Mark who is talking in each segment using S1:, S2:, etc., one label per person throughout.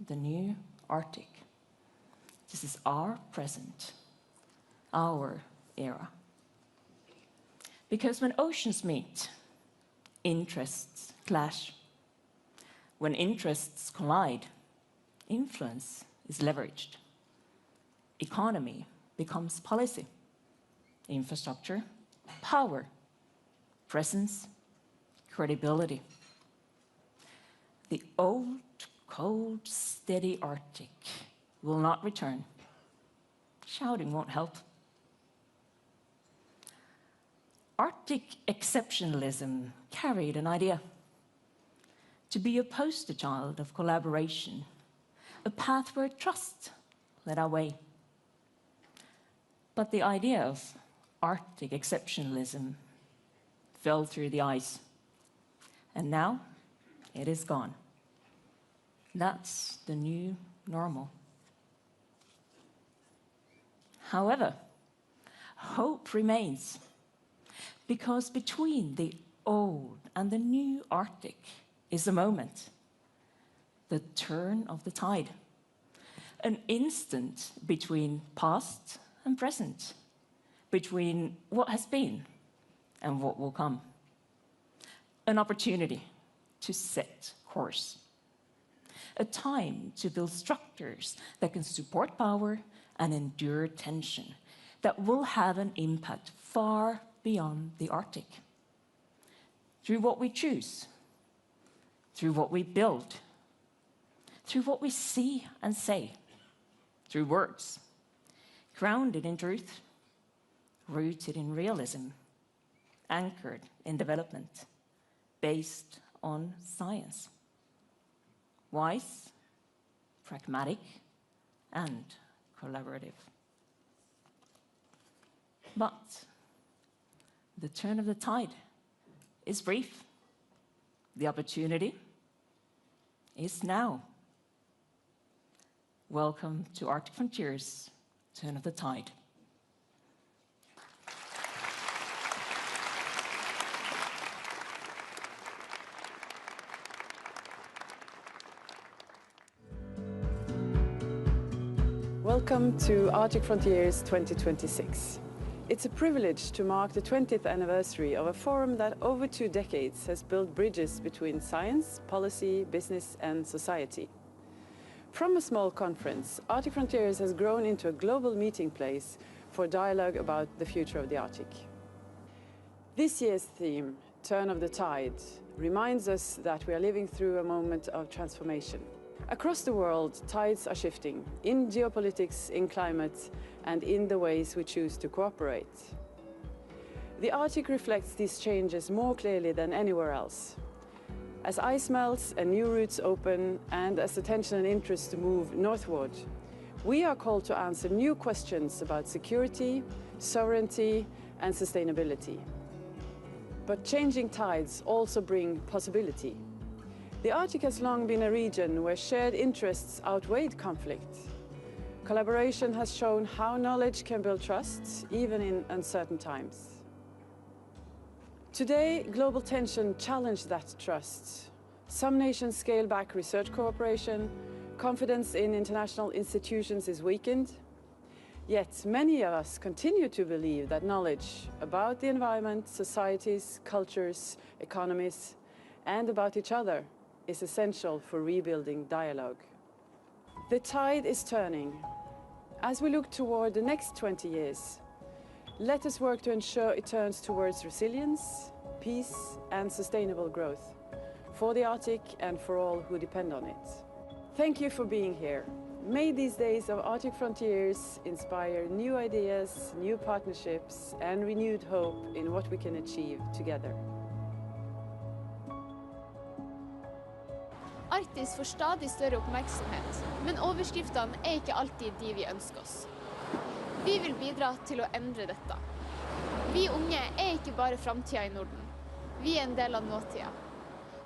S1: the new Arctic. This is our present, our era. Because when oceans meet, interests clash. When interests collide, influence is leveraged. Economy becomes policy. Infrastructure, power, presence, credibility. The old, cold, steady Arctic will not return. Shouting won't help. Arctic exceptionalism carried an idea: to be a poster child of collaboration, a path where trust led our way. But the idea of Arctic exceptionalism fell through the ice, and now it is gone. That's the new normal. However, hope remains, because between the old and the new Arctic is a moment, the turn of the tide, an instant between past and present, between what has been and what will come. An opportunity to set course. A time to build structures that can support power and endure tension, that will have an impact far beyond the Arctic. Through what we choose, through what we build, through what we see and say, through words, grounded in truth, rooted in realism, anchored in development, based on science. Wise, pragmatic, and collaborative. But the turn of the tide is brief. The opportunity is now. Welcome to Arctic Frontiers, Turn of the Tide.
S2: Welcome to Arctic Frontiers 2026. It's a privilege to mark the 20th anniversary of a forum that over 2 decades has built bridges between science, policy, business and society. From a small conference, Arctic Frontiers has grown into a global meeting place for dialogue about the future of the Arctic. This year's theme, Turn of the Tide, reminds us that we are living through a moment of transformation. Across the world, tides are shifting, in geopolitics, in climate, and in the ways we choose to cooperate. The Arctic reflects these changes more clearly than anywhere else. As ice melts and new routes open, and as attention and interest move northward, we are called to answer new questions about security, sovereignty, and sustainability. But changing tides also bring possibility. The Arctic has long been a region where shared interests outweighed conflict. Collaboration has shown how knowledge can build trust, even in uncertain times. Today, global tension challenged that trust. Some nations scale back research cooperation, confidence in international institutions is weakened. Yet many of us continue to believe that knowledge about the environment, societies, cultures, economies, and about each other is essential for rebuilding dialogue. The tide is turning. As we look toward the next 20 years, let us work to ensure it turns towards resilience, peace, and sustainable growth for the Arctic and for all who depend on it. Thank you for being here. May these days of Arctic Frontiers inspire new ideas, new partnerships, and renewed hope in what we can achieve together.
S3: Arktis får stadig større oppmerksomhet, men overskriftene er ikke alltid de vi ønsker oss. Vi vil bidra til å endre dette. Vi unge er ikke bare framtida i Norden. Vi er en del av nåtida.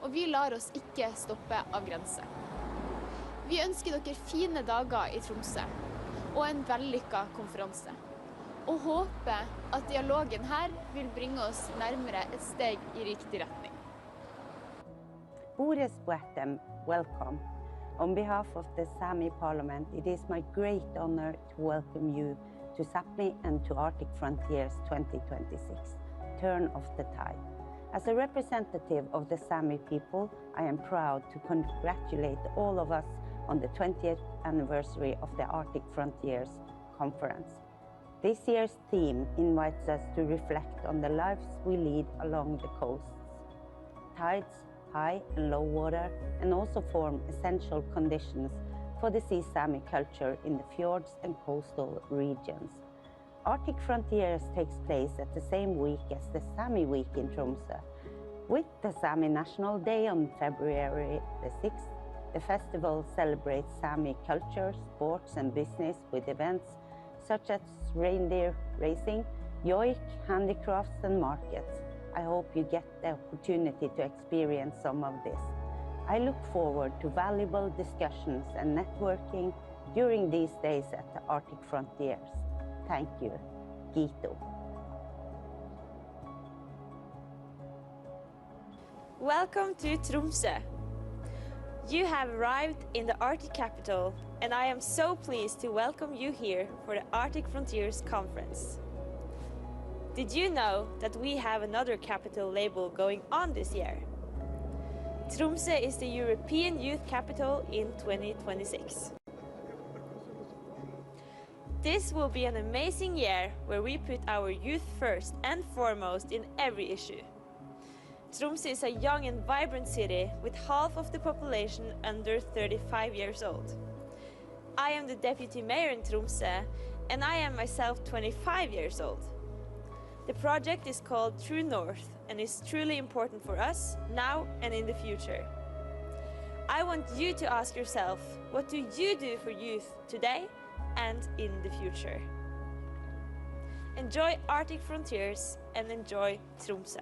S3: Og vi lar oss ikke stoppe av grenser. Vi ønsker dere fine dager i Tromso, og en vellykket konferanse. Og håper at dialogen her vil bringe oss nærmere et steg i riktig retning.
S4: Buddhist Welcome. On behalf of the Sami Parliament, it is my great honor to welcome you to Sápmi and to Arctic Frontiers 2026, Turn of the Tide. As a representative of the Sami people, I am proud to congratulate all of us on the 20th anniversary of the Arctic Frontiers Conference. This year's theme invites us to reflect on the lives we lead along the coasts. Tides, high and low water, and also form essential conditions for the Sea Sami culture in the fjords and coastal regions. Arctic Frontiers takes place at the same week as the Sami Week in Tromso. With the Sami National Day on February the 6th, the festival celebrates Sami culture, sports and business with events such as reindeer racing, yoik, handicrafts and markets. I hope you get the opportunity to experience some of this. I look forward to valuable discussions and networking during these days at the Arctic Frontiers. Thank you. Gito.
S5: Welcome to Tromso. You have arrived in the Arctic capital, and I am so pleased to welcome you here for the Arctic Frontiers Conference. Did you know that we have another capital label going on this year? Tromso is the European Youth Capital in 2026. This will be an amazing year where we put our youth first and foremost in every issue. Tromso is a young and vibrant city with half of the population under 35 years old. I am the deputy mayor in Tromso, and I am myself 25 years old. The project is called True North and is truly important for us now and in the future. I want you to ask yourself, what do you do for youth today and in the future? Enjoy Arctic Frontiers and enjoy Tromso.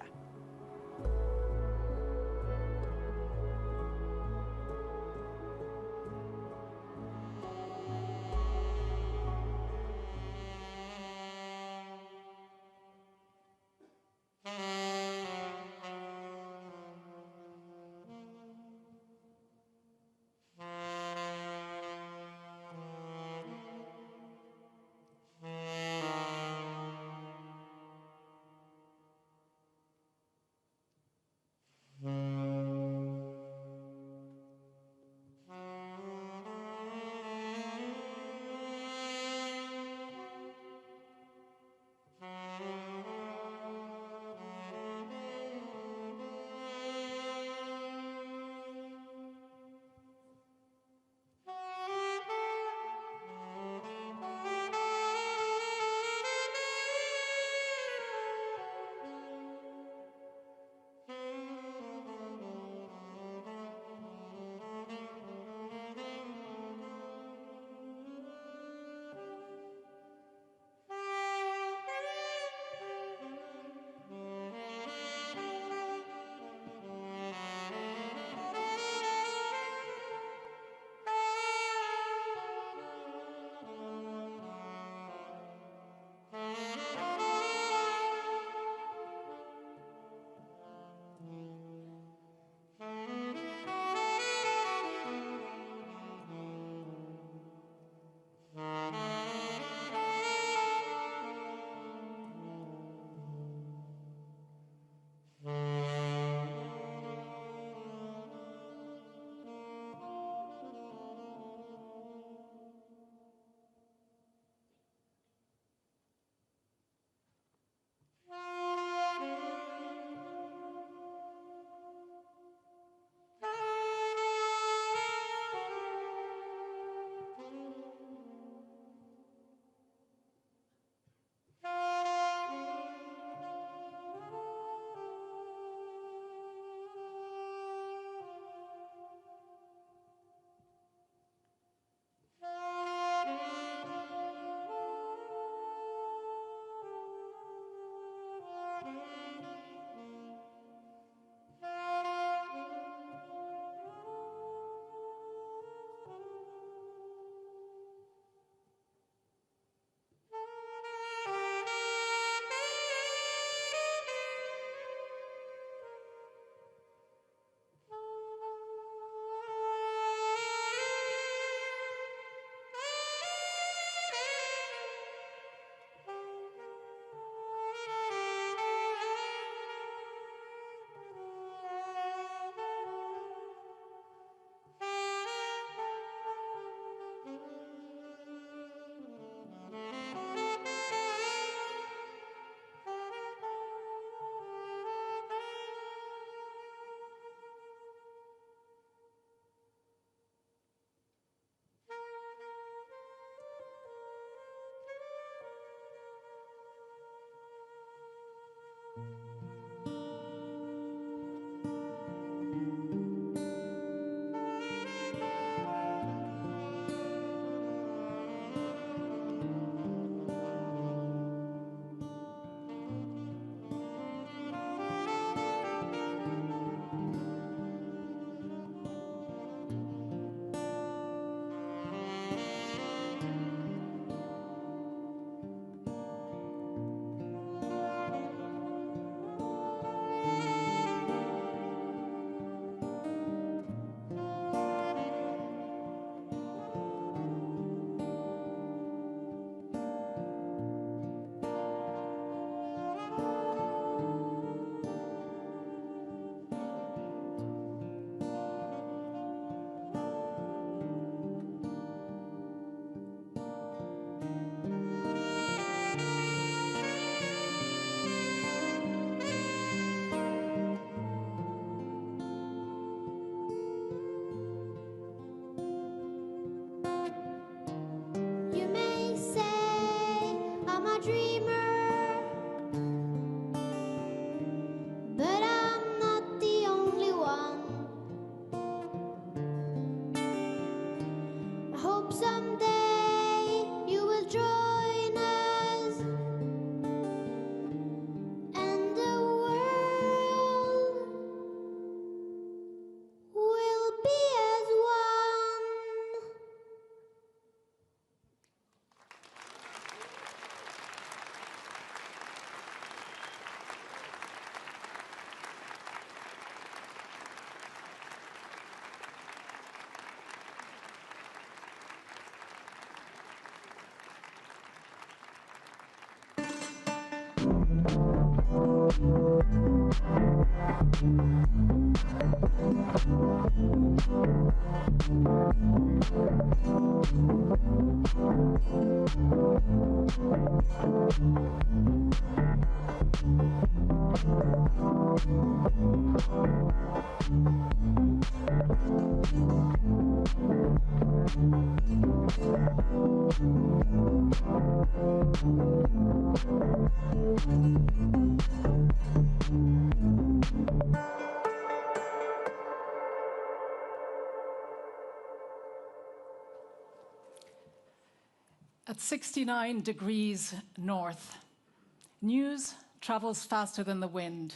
S6: At 69 degrees north, news travels faster than the wind,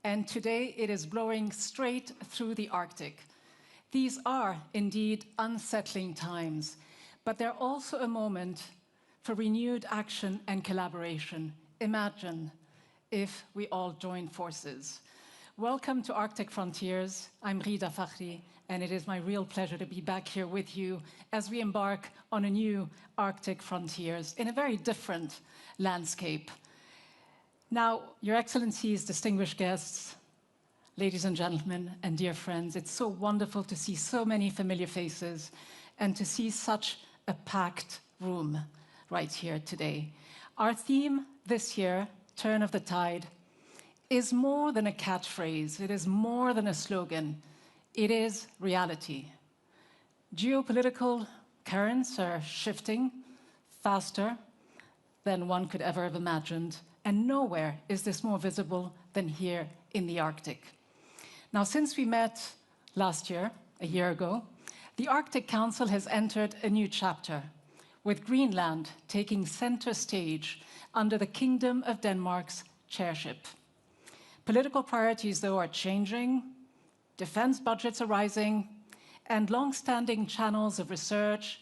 S6: and today it is blowing straight through the Arctic. These are indeed unsettling times, but they're also a moment for renewed action and collaboration. Imagine if we all joined forces. Welcome to Arctic Frontiers. I'm Rida Fakhri, and it is my real pleasure to be back here with you as we embark on a new Arctic Frontiers in a very different landscape. Now, Your Excellencies, distinguished guests, ladies and gentlemen, and dear friends, it's so wonderful to see so many familiar faces and to see such a packed room right here today. Our theme this year, Turn of the Tide, is more than a catchphrase. It is more than a slogan. It is reality. Geopolitical currents are shifting faster than one could ever have imagined, and nowhere is this more visible than here in the Arctic. Now, since we met last year, a year ago, the Arctic Council has entered a new chapter, with Greenland taking center stage under the Kingdom of Denmark's chairship. Political priorities, though, are changing, defense budgets are rising, and long-standing channels of research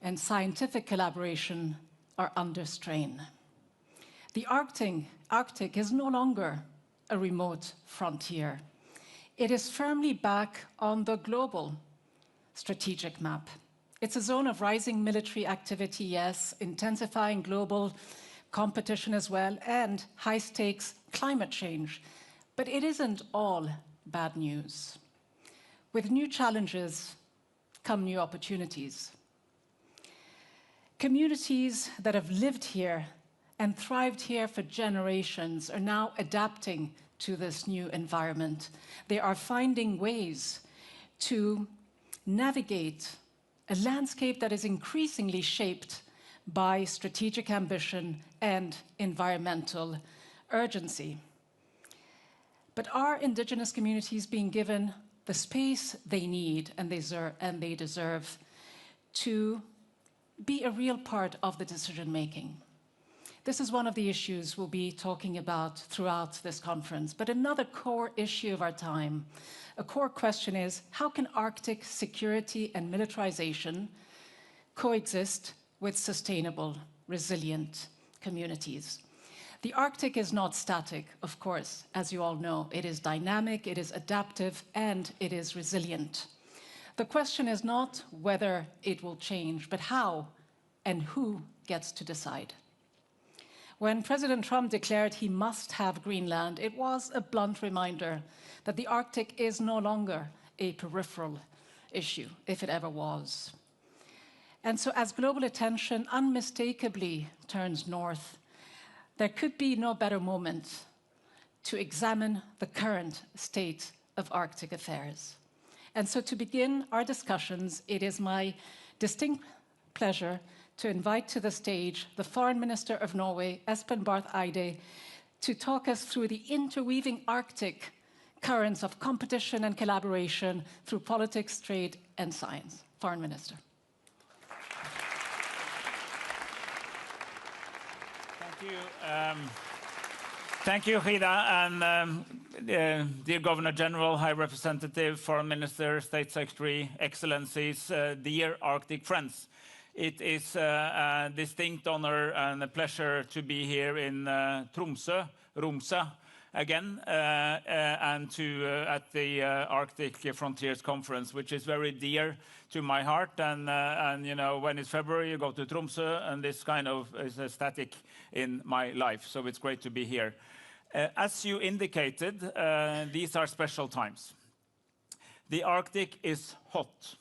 S6: and scientific collaboration are under strain. The Arctic is no longer a remote frontier. It is firmly back on the global strategic map. It's a zone of rising military activity, yes, intensifying global competition as well, and high-stakes climate change. But it isn't all bad news. With new challenges come new opportunities. Communities that have lived here and thrived here for generations are now adapting to this new environment. They are finding ways to navigate a landscape that is increasingly shaped by strategic ambition and environmental urgency. But are indigenous communities being given the space they need and they deserve to be a real part of the decision-making? This is one of the issues we'll be talking about throughout this conference. But another core issue of our time, a core question is, how can Arctic security and militarization coexist with sustainable, resilient communities? The Arctic is not static, of course, as you all know. It is dynamic, it is adaptive, and it is resilient. The question is not whether it will change, but how and who gets to decide. When President Trump declared he must have Greenland, it was a blunt reminder that the Arctic is no longer a peripheral issue, if it ever was. And so as global attention unmistakably turns north, there could be no better moment to examine the current state of Arctic affairs. And so to begin our discussions, it is my distinct pleasure to invite to the stage the Foreign Minister of Norway, Espen Barth Eide, to talk us through the interweaving Arctic currents of competition and collaboration through politics, trade, and science. Foreign Minister.
S7: Thank you. Thank you, Ida, and dear Governor General, High Representative, Foreign Minister, State Secretary, Excellencies, dear Arctic friends. It is a distinct honor and a pleasure to be here in Tromso, again, and at the Arctic Frontiers Conference, which is very dear to my heart. And you know, when it's February, you go to Tromso, and this kind of is a static in my life. So it's great to be here. As you indicated, these are special times. The Arctic is hot.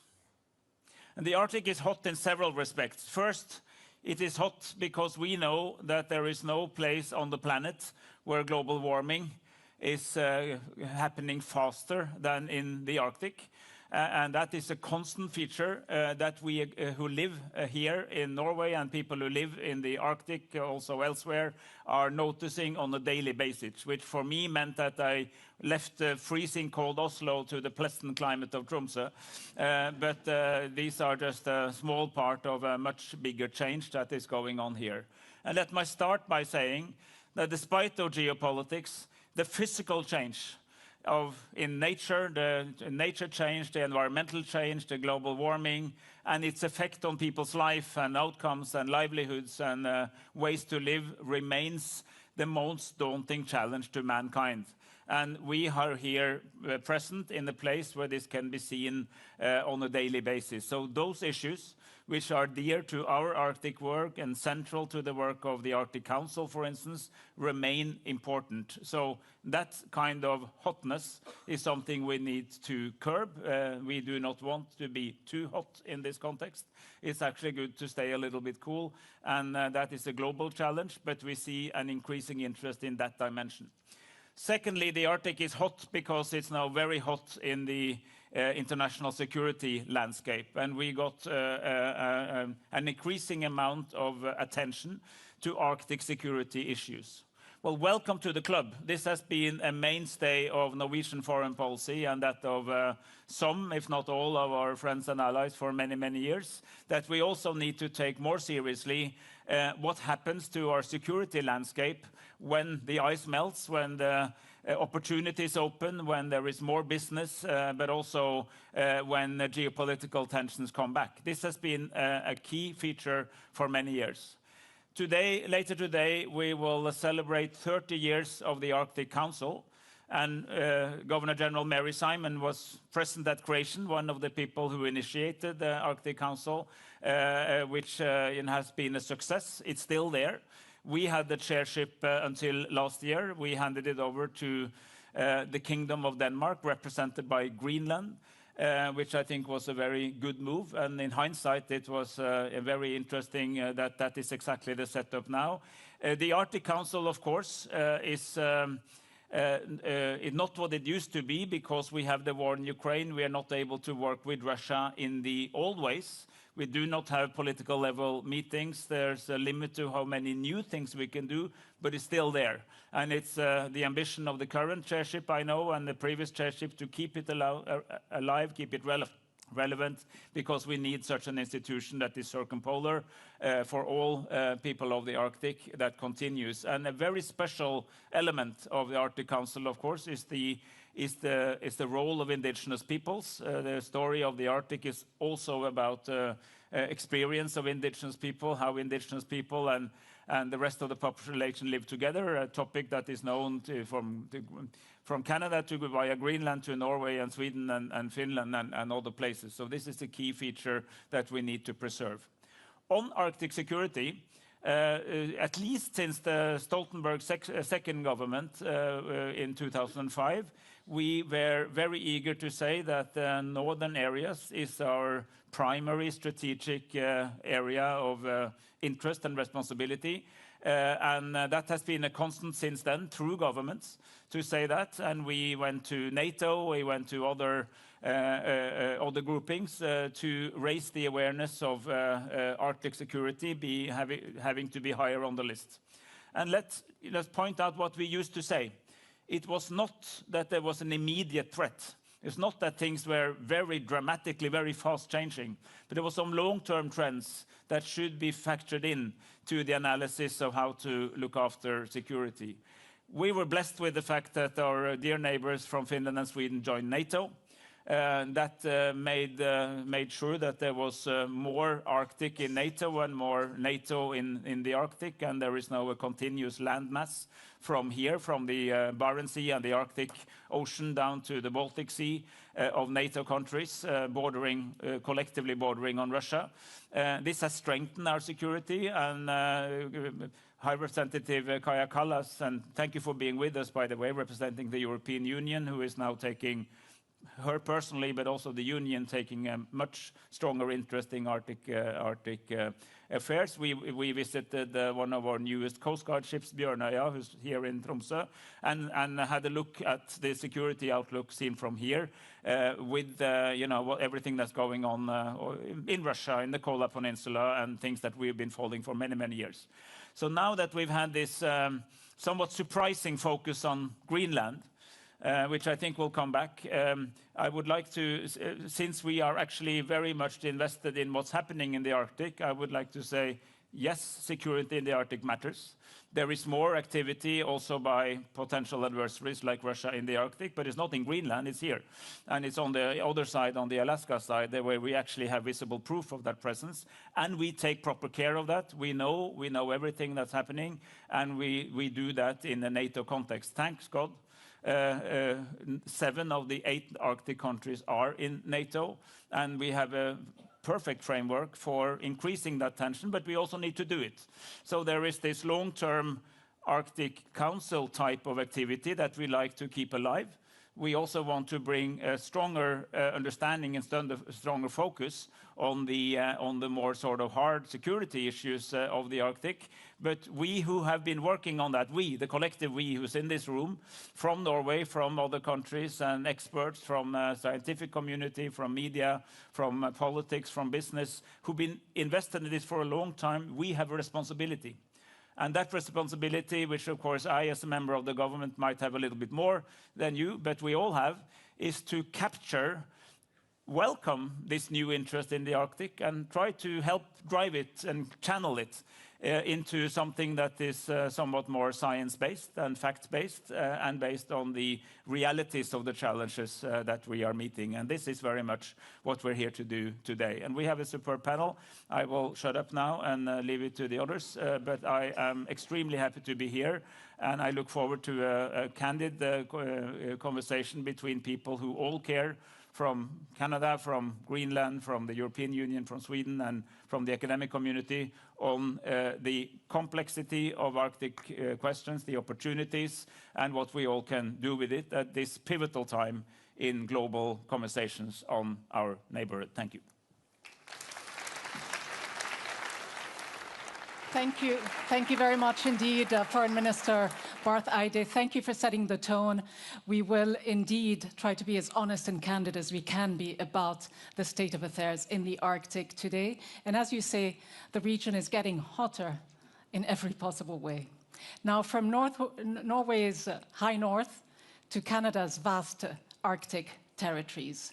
S7: And the Arctic is hot in several respects. First, it is hot because we know that there is no place on the planet where global warming is happening faster than in the Arctic. And that is a constant feature that we who live here in Norway and people who live in the Arctic, also elsewhere, are noticing on a daily basis, which for me meant that I left freezing cold Oslo to the pleasant climate of Tromso. But these are just a small part of a much bigger change that is going on here. And let me start by saying that despite the geopolitics, the physical change in nature, the nature change, the environmental change, the global warming, and its effect on people's life and outcomes and livelihoods and ways to live remains the most daunting challenge to mankind. And we are here present in a place where this can be seen on a daily basis. So those issues, which are dear to our Arctic work and central to the work of the Arctic Council, for instance, remain important. So that kind of hotness is something we need to curb. We do not want to be too hot in this context. It's actually good to stay a little bit cool, and that is a global challenge, but we see an increasing interest in that dimension. Secondly, the Arctic is hot because it's now very hot in the international security landscape, and we got an increasing amount of attention to Arctic security issues. Well, welcome to the club. This has been a mainstay of Norwegian foreign policy and that of some, if not all, of our friends and allies for many, many years, that we also need to take more seriously what happens to our security landscape when the ice melts, when the opportunities open, when there is more business, but also when geopolitical tensions come back. This has been a key feature for many years. Later today, we will celebrate 30 years of the Arctic Council, and Governor General Mary Simon was present at creation, one of the people who initiated the Arctic Council, which has been a success. It's still there. We had the chairship until last year. We handed it over to the Kingdom of Denmark, represented by Greenland, which I think was a very good move. And in hindsight, it was a very interesting that is exactly the setup now. The Arctic Council, of course, is not what it used to be because we have the war in Ukraine. We are not able to work with Russia in the old ways. We do not have political level meetings. There's a limit to how many new things we can do, but it's still there. And it's the ambition of the current chairship, I know, and the previous chairship to keep it alive, keep it relevant, because we need such an institution that is circumpolar for all people of the Arctic that continues. And a very special element of the Arctic Council, of course, is the role of indigenous peoples. The story of the Arctic is also about experience of indigenous people, how indigenous people and the rest of the population live together, a topic that is known from Canada to via Greenland to Norway and Sweden and Finland and other places. So this is a key feature that we need to preserve. On Arctic security, at least since the Stoltenberg second government in 2005, we were very eager to say that the northern areas is our primary strategic area of interest and responsibility. And that has been a constant since then through governments to say that. And we went to NATO, we went to other groupings to raise the awareness of Arctic security having to be higher on the list. And let's point out what we used to say. It was not that there was an immediate threat. It's not that things were very dramatically, very fast changing, but there were some long-term trends that should be factored in to the analysis of how to look after security. We were blessed with the fact that our dear neighbors from Finland and Sweden joined NATO. That made sure that there was more Arctic in NATO and more NATO in the Arctic, and there is now a continuous landmass from here, from the Barents Sea and the Arctic Ocean down to the Baltic Sea of NATO countries collectively bordering on Russia. This has strengthened our security, and High Representative Kaja Kallas, and thank you for being with us, by the way, representing the European Union, who is now taking her personally, but also the Union, taking a much stronger interest in Arctic affairs. We visited one of our newest Coast Guard ships, Bjørnøya, who's here in Tromso, and had a look at the security outlook seen from here, with everything that's going on in Russia, in the Kola Peninsula, and things that we've been following for many, many years. So now that we've had this somewhat surprising focus on Greenland, which I think will come back. I would like to, since we are actually very much invested in what's happening in the Arctic, I would like to say, yes, security in the Arctic matters. There is more activity also by potential adversaries like Russia in the Arctic, but it's not in Greenland, it's here. And it's on the other side, on the Alaska side, where we actually have visible proof of that presence. And we take proper care of that. We know everything that's happening, and we do that in a NATO context. Thanks God. 7 of the 8 Arctic countries are in NATO, and we have a perfect framework for increasing that tension, but we also need to do it. So there is this long-term Arctic Council type of activity that we like to keep alive. We also want to bring a stronger understanding and stronger focus on the more sort of hard security issues of the Arctic. But we who have been working on that, the collective we who's in this room, from Norway, from other countries, and experts from scientific community, from media, from politics, from business, who've been invested in this for a long time, we have a responsibility. And that responsibility, which of course I as a member of the government might have a little bit more than you, but we all have, is to welcome this new interest in the Arctic and try to help drive it and channel it into something that is somewhat more science-based and fact-based and based on the realities of the challenges that we are meeting. And this is very much what we're here to do today. And we have a superb panel. I will shut up now and leave it to the others, but I am extremely happy to be here, and I look forward to a candid conversation between people who all care, from Canada, from Greenland, from the European Union, from Sweden, and from the academic community on the complexity of Arctic questions, the opportunities, and what we all can do with it at this pivotal time in global conversations on our neighborhood. Thank you.
S6: Thank you. Thank you very much indeed, Foreign Minister Barth Eide. Thank you for setting the tone. We will indeed try to be as honest and candid as we can be about the state of affairs in the Arctic today. And as you say, the region is getting hotter in every possible way. Now, from Norway's high north to Canada's vast Arctic territories,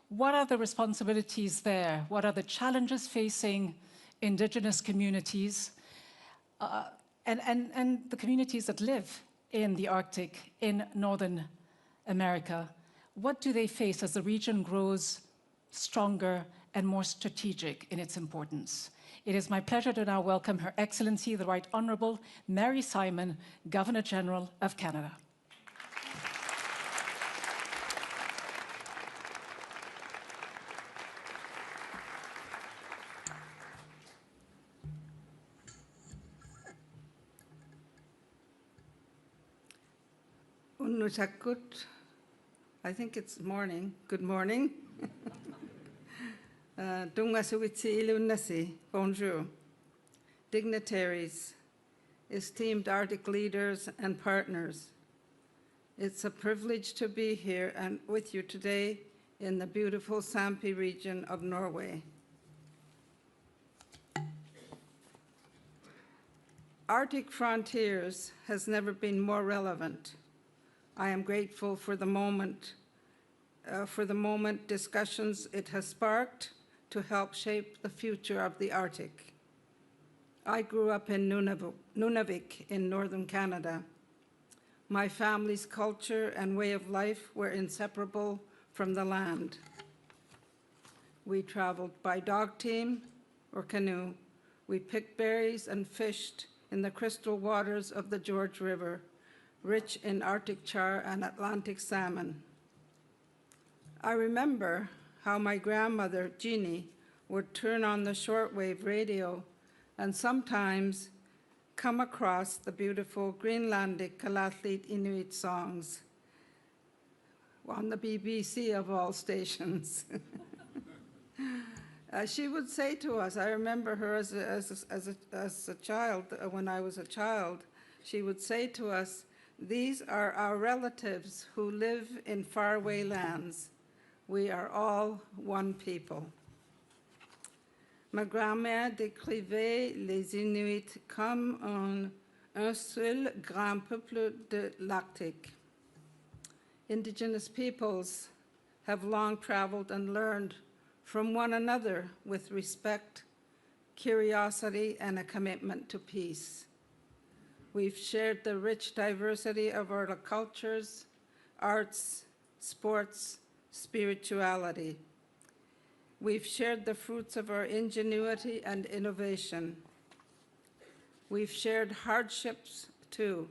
S6: what are the responsibilities there? What are the challenges facing Indigenous communities and the communities that live in the Arctic in Northern America? What do they face as the region grows stronger and more strategic in its importance? It is my pleasure to now welcome Her Excellency, the Right Honourable Mary Simon, Governor-General of Canada.
S8: I think it's morning. Good morning. Bonjour. Dignitaries, esteemed Arctic leaders and partners, it's a privilege to be here and with you today in the beautiful Sampi region of Norway. Arctic frontiers has never been more relevant. I am grateful for the moment discussions it has sparked to help shape the future of the Arctic. I grew up in Nunavik in northern Canada. My family's culture and way of life were inseparable from the land. We traveled by dog team or canoe. We picked berries and fished in the crystal waters of the George River, rich in Arctic char and Atlantic salmon. I remember how my grandmother, Jeannie, would turn on the shortwave radio and sometimes come across the beautiful Greenlandic Kalaallit Inuit songs on the BBC of all stations. She would say to us, I remember her as a child, when I was a child, she would say to us, "These are our relatives who live in faraway lands. We are all one people." Ma grand-mère décrivait les Inuits comme un seul grand peuple de l'Arctique. Indigenous peoples have long traveled and learned from one another with respect, curiosity, and a commitment to peace. We've shared the rich diversity of our cultures, arts, sports, spirituality. We've shared the fruits of our ingenuity and innovation. We've shared hardships too,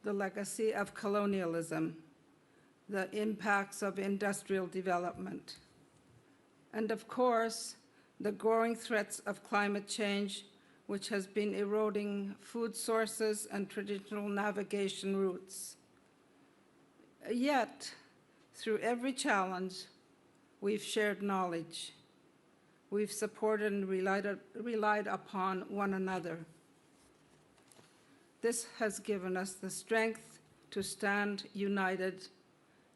S8: the legacy of colonialism, the impacts of industrial development, and of course, the growing threats of climate change, which has been eroding food sources and traditional navigation routes. Yet, through every challenge, we've shared knowledge. We've supported and relied upon one another. This has given us the strength to stand united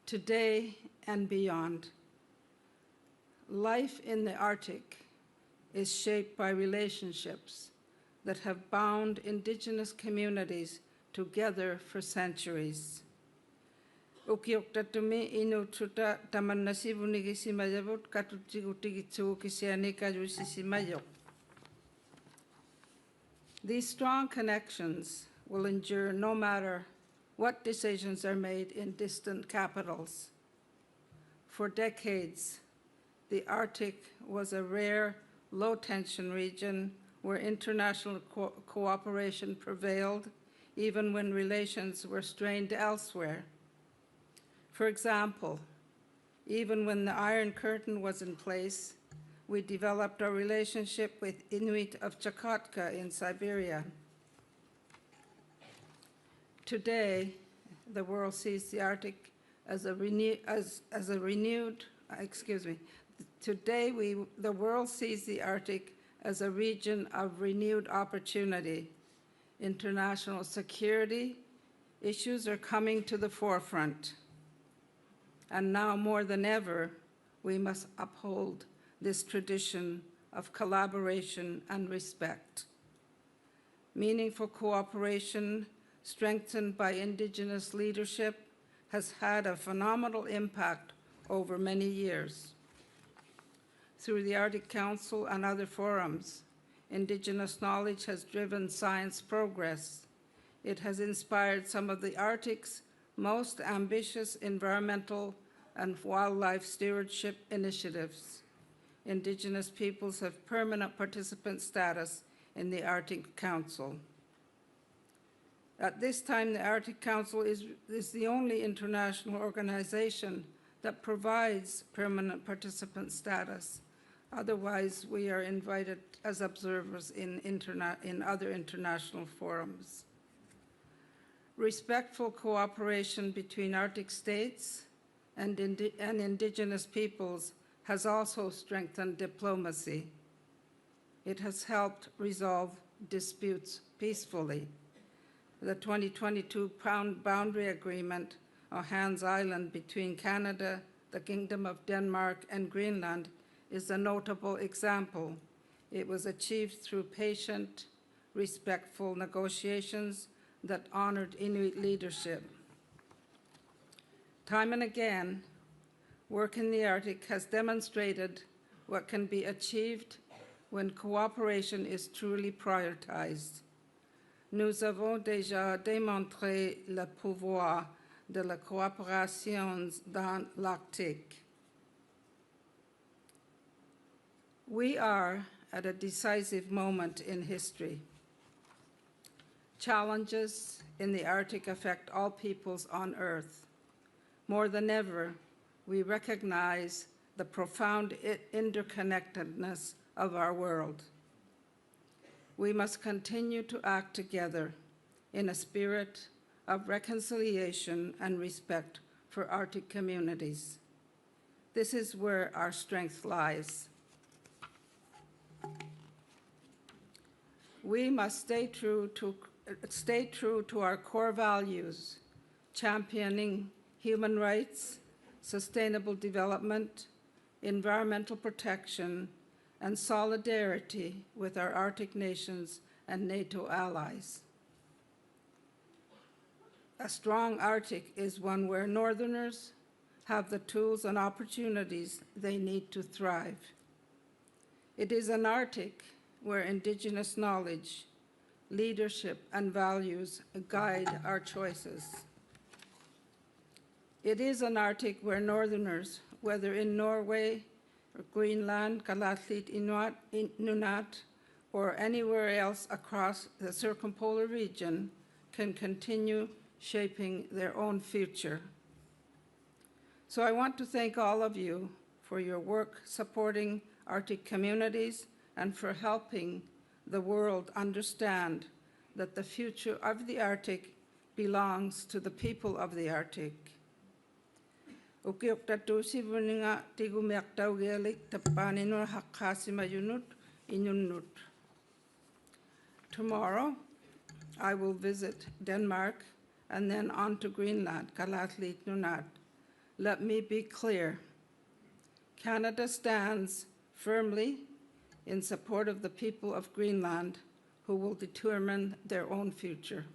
S8: today and beyond. Life in the Arctic is shaped by relationships that have bound Indigenous communities together for centuries. These strong connections will endure no matter what decisions are made in distant capitals. For decades, the Arctic was a rare, low-tension region where international cooperation prevailed, even when relations were strained elsewhere. For example, even when the Iron Curtain was in place, we developed our relationship with Inuit of Chukotka in Siberia. Today, the world sees the Arctic the world sees the Arctic as a region of renewed opportunity. International security issues are coming to the forefront. And now more than ever, we must uphold this tradition of collaboration and respect. Meaningful cooperation strengthened by Indigenous leadership has had a phenomenal impact over many years. Through the Arctic Council and other forums, Indigenous knowledge has driven science progress. It has inspired some of the Arctic's most ambitious environmental and wildlife stewardship initiatives. Indigenous peoples have permanent participant status in the Arctic Council. At this time, the Arctic Council is the only international organization that provides permanent participant status. Otherwise, we are invited as observers in other international forums. Respectful cooperation between Arctic states and Indigenous peoples has also strengthened diplomacy. It has helped resolve disputes peacefully. The 2022 boundary agreement on Hans Island between Canada, the Kingdom of Denmark, and Greenland is a notable example. It was achieved through patient, respectful negotiations that honored Inuit leadership. Time and again, work in the Arctic has demonstrated what can be achieved when cooperation is truly prioritized. Nous avons déjà démontré le pouvoir de la coopération dans l'Arctique. We are at a decisive moment in history. Challenges in the Arctic affect all peoples on Earth. More than ever, we recognize the profound interconnectedness of our world. We must continue to act together in a spirit of reconciliation and respect for Arctic communities. This is where our strength lies. We must stay true to our core values, championing human rights, sustainable development, environmental protection, and solidarity with our Arctic nations and NATO allies. A strong Arctic is one where Northerners have the tools and opportunities they need to thrive. It is an Arctic where Indigenous knowledge, leadership, and values guide our choices. It is an Arctic where Northerners, whether in Norway, or Greenland, Galatlit, Nunat, or anywhere else across the circumpolar region, can continue shaping their own future. So I want to thank all of you for your work supporting Arctic communities and for helping the world understand that the future of the Arctic belongs to the people of the Arctic. Tomorrow, I will visit Denmark and then on to Greenland, Galatlit Nunat. Let me be clear. Canada stands firmly in support of the people of Greenland who will determine their own future.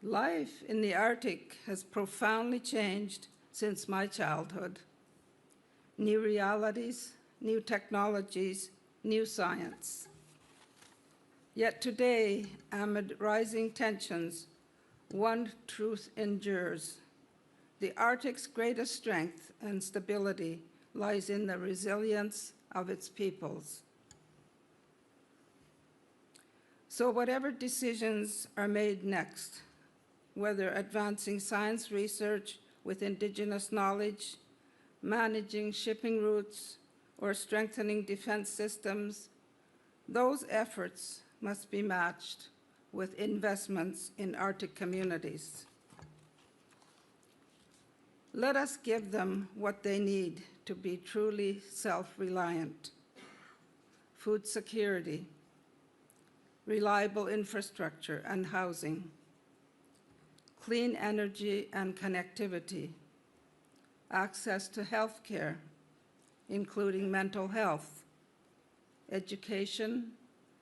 S8: Life in the Arctic has profoundly changed since my childhood. New realities, new technologies, new science. Yet today, amid rising tensions, one truth endures. The Arctic's greatest strength and stability lies in the resilience of its peoples. So whatever decisions are made next, whether advancing science research with Indigenous knowledge, managing shipping routes, or strengthening defense systems, Those efforts must be matched with investments in Arctic communities. Let us give them what they need to be truly self-reliant: food security, reliable infrastructure and housing, clean energy and connectivity, access to health care, including mental health, education,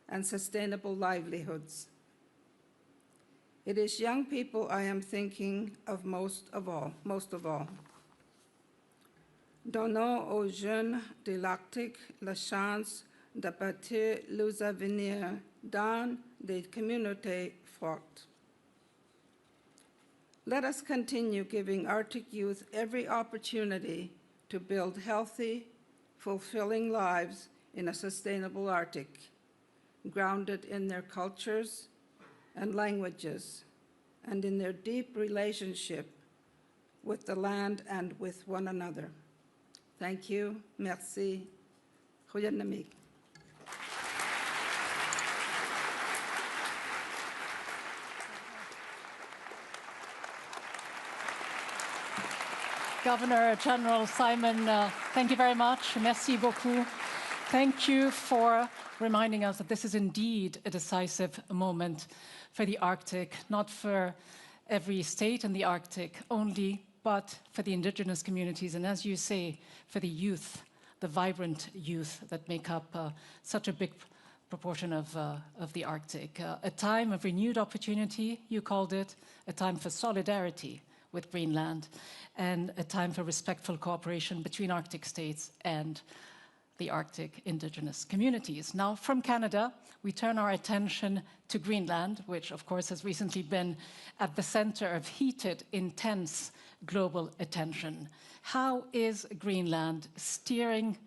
S8: and sustainable livelihoods. It is young people I am thinking of most of all. Donnons aux jeunes de l'Arctique la chance de bâtir leurs avenirs dans des communautés fortes. Let us continue giving Arctic youth every opportunity to build healthy, fulfilling lives in a sustainable Arctic, grounded in their cultures and languages, and in their deep relationship with the land and with one another. Thank you. Merci. Goedenavond.
S6: Governor General Simon, thank you very much. Merci beaucoup. Thank you for reminding us that this is indeed a decisive moment for the Arctic, not for every state in the Arctic only, but for the indigenous communities, and as you say, for the youth, the vibrant youth that make up such a big proportion of the Arctic. A time of renewed opportunity, you called it, a time for solidarity with Greenland, and a time for respectful cooperation between Arctic states and the Arctic indigenous communities. Now, from Canada, we turn our attention to Greenland, which of course has recently been at the center of heated, intense global attention. How is Greenland steering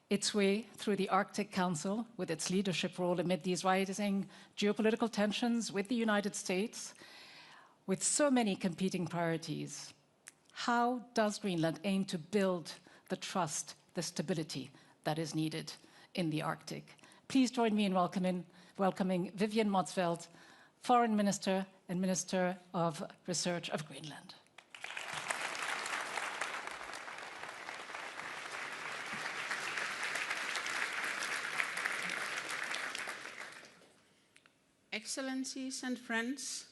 S6: its way through the Arctic Council with its leadership role amid these rising geopolitical tensions with the United States, with so many competing priorities? How does Greenland aim to build the trust, the stability that is needed in the Arctic? Please join me in welcoming Vivian Motzfeldt, Foreign Minister and Minister of Research of Greenland.
S9: Excellencies and friends,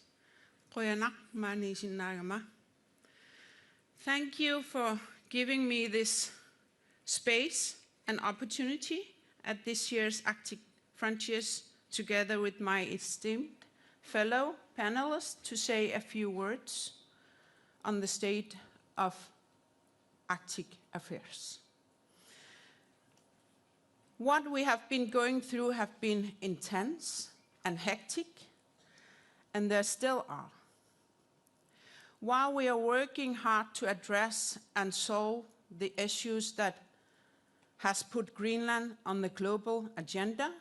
S9: thank you for giving me this space and opportunity at this year's Arctic Frontiers, together with my esteemed fellow panelists, to say a few words on the state of Arctic affairs. What we have been going through have been intense and hectic, and there still are. While we are working hard to address and solve the issues that has put Greenland on the global agenda,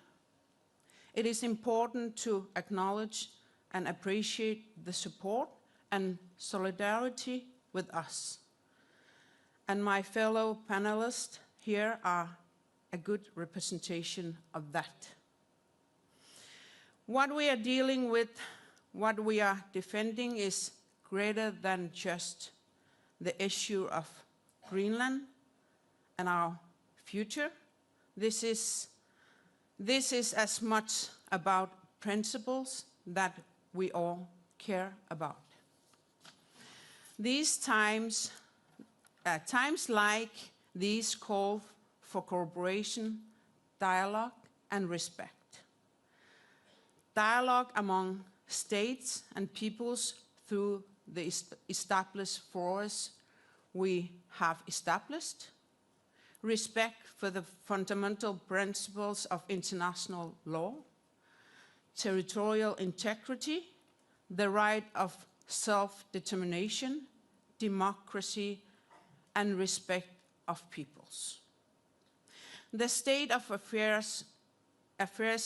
S9: it is important to acknowledge and appreciate the support and solidarity with us. And my fellow panelists here are a good representation of that. What we are dealing with, what we are defending, is greater than just the issue of Greenland and our future. This is as much about principles that we all care about. These times like these call for cooperation, dialogue, and respect. Dialogue among states and peoples through the established forums we have established, respect for the fundamental principles of international law, territorial integrity, the right of self-determination, democracy, and respect of peoples. The state of affairs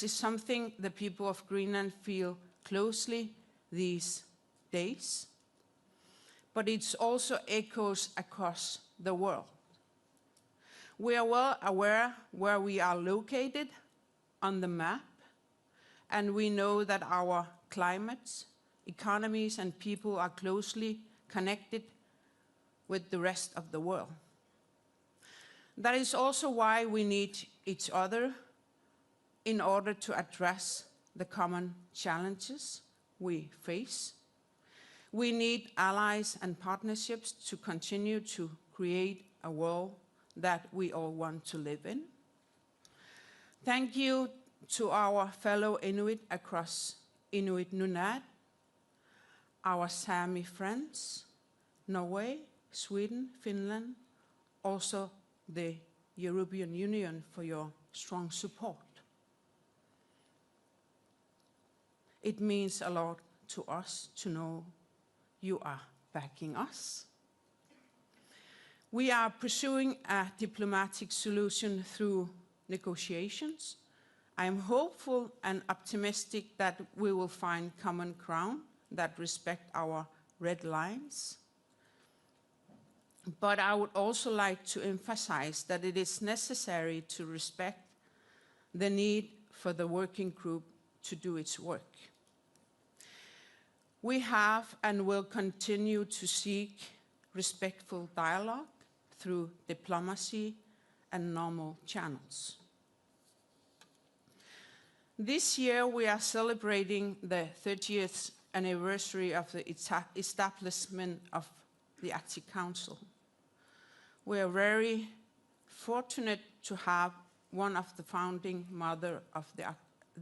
S9: is something the people of Greenland feel closely these days, but it also echoes across the world. We are well aware where we are located on the map, and we know that our climates, economies, and people are closely connected with the rest of the world. That is also why we need each other in order to address the common challenges we face. We need allies and partnerships to continue to create a world that we all want to live in. Thank you to our fellow Inuit across Inuit Nunat, our Sami friends, Norway, Sweden, Finland, also the European Union for your strong support. It means a lot to us to know you are backing us. We are pursuing a diplomatic solution through negotiations. I am hopeful and optimistic that we will find common ground that respect our red lines. But I would also like to emphasize that it is necessary to respect the need for the working group to do its work. We have and will continue to seek respectful dialogue through diplomacy and normal channels. This year we are celebrating the 30th anniversary of the establishment of the Arctic Council. We are very fortunate to have one of the founding mothers of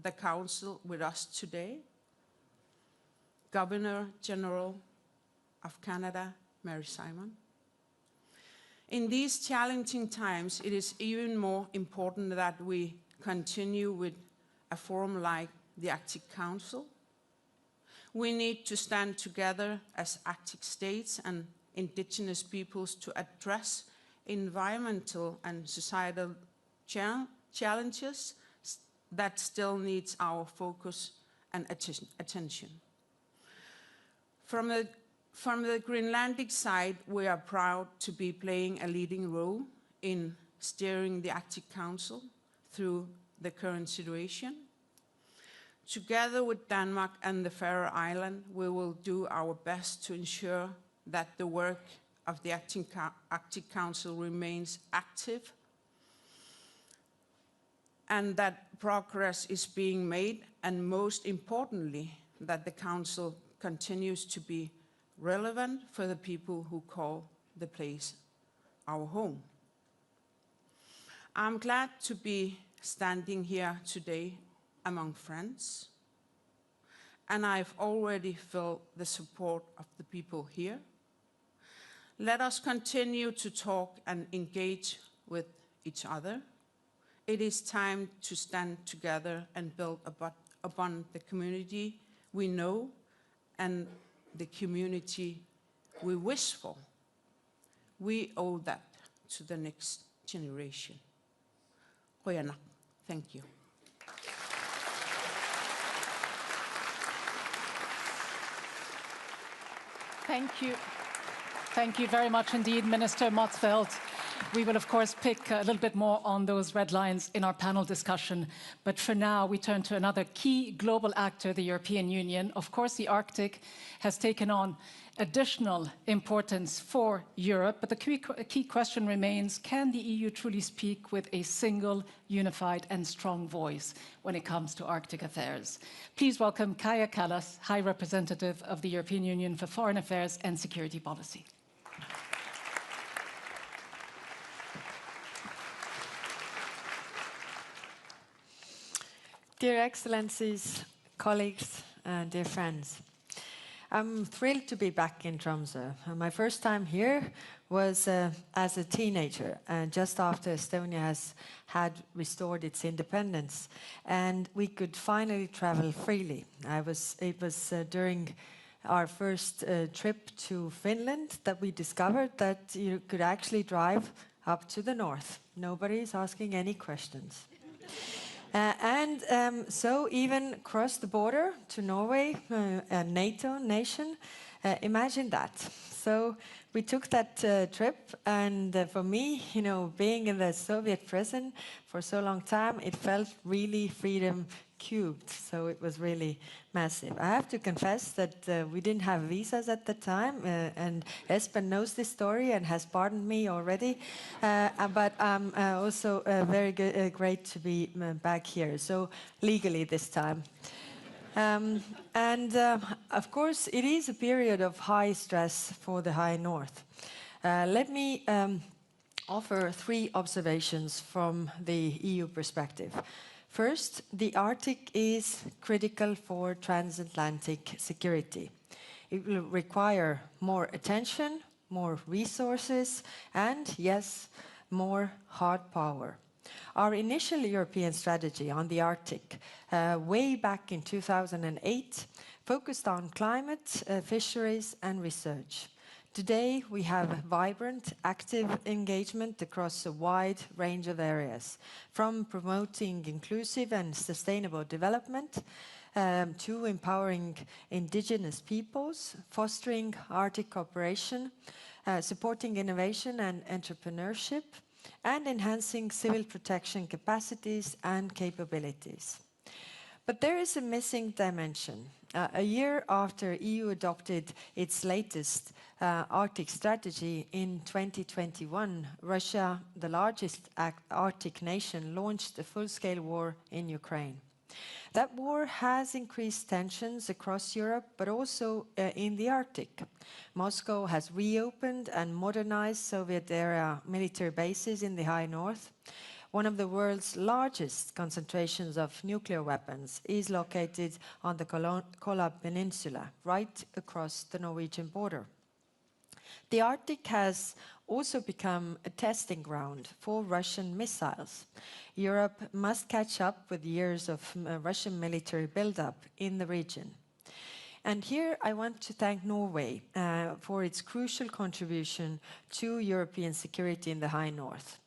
S9: the Council with us today, Governor General of Canada, Mary Simon. In these challenging times, it is even more important that we continue with a forum like the Arctic Council. We need to stand together as Arctic states and indigenous peoples to address environmental and societal challenges that still needs our focus and attention. From the Greenlandic side, we are proud to be playing a leading role in steering the Arctic Council through the current situation. Together with Denmark and the Faroe Islands, we will do our best to ensure that the work of the Arctic Council remains active and that progress is being made, and most importantly, that the Council continues to be relevant for the people who call the place our home. I'm glad to be standing here today among friends, and I've already felt the support of the people here. Let us continue to talk and engage with each other. It is time to stand together and build upon the community we know and the community we wish for. We owe that to the next generation. Thank you.
S6: Thank you. Thank you very much indeed, Minister Motzfeldt. We will, of course, pick a little bit more on those red lines in our panel discussion. But for now, we turn to another key global actor, the European Union. Of course, the Arctic has taken on additional importance for Europe. But the key question remains, can the EU truly speak with a single, unified and strong voice when it comes to Arctic affairs? Please welcome Kaja Kallas, High Representative of the European Union for Foreign Affairs and Security Policy.
S10: Dear Excellencies, colleagues, and dear friends, I'm thrilled to be back in Tromso. My first time here was as a teenager, just after Estonia had restored its independence, and we could finally travel freely. It was during our first trip to Finland that we discovered that you could actually drive up to the north. Nobody's asking any questions. So even cross the border to Norway, a NATO nation, imagine that. So we took that trip, and for me, you know, being in the Soviet prison for so long time, it felt really freedom cubed, so it was really massive. I have to confess that we didn't have visas at the time, and Espen knows this story and has pardoned me already, but I'm also very great to be back here, so legally this time. Of course, it is a period of high stress for the High North. Let me offer 3 observations from the EU perspective. First, the Arctic is critical for transatlantic security. It will require more attention, more resources, and yes, more hard power. Our initial European strategy on the Arctic, way back in 2008, focused on climate, fisheries, and research. Today, we have vibrant, active engagement across a wide range of areas, from promoting inclusive and sustainable development to empowering indigenous peoples, fostering Arctic cooperation, supporting innovation and entrepreneurship, and enhancing civil protection capacities and capabilities. But there is a missing dimension. A year after EU adopted its latest Arctic strategy in 2021, Russia, the largest Arctic nation, launched a full-scale war in Ukraine. That war has increased tensions across Europe, but also in the Arctic. Moscow has reopened and modernized Soviet-era military bases in the High North. One of the world's largest concentrations of nuclear weapons is located on the Kola Peninsula, right across the Norwegian border. The Arctic has also become a testing ground for Russian missiles. Europe must catch up with years of Russian military buildup in the region. And here I want to thank Norway for its crucial contribution to European security in the High North.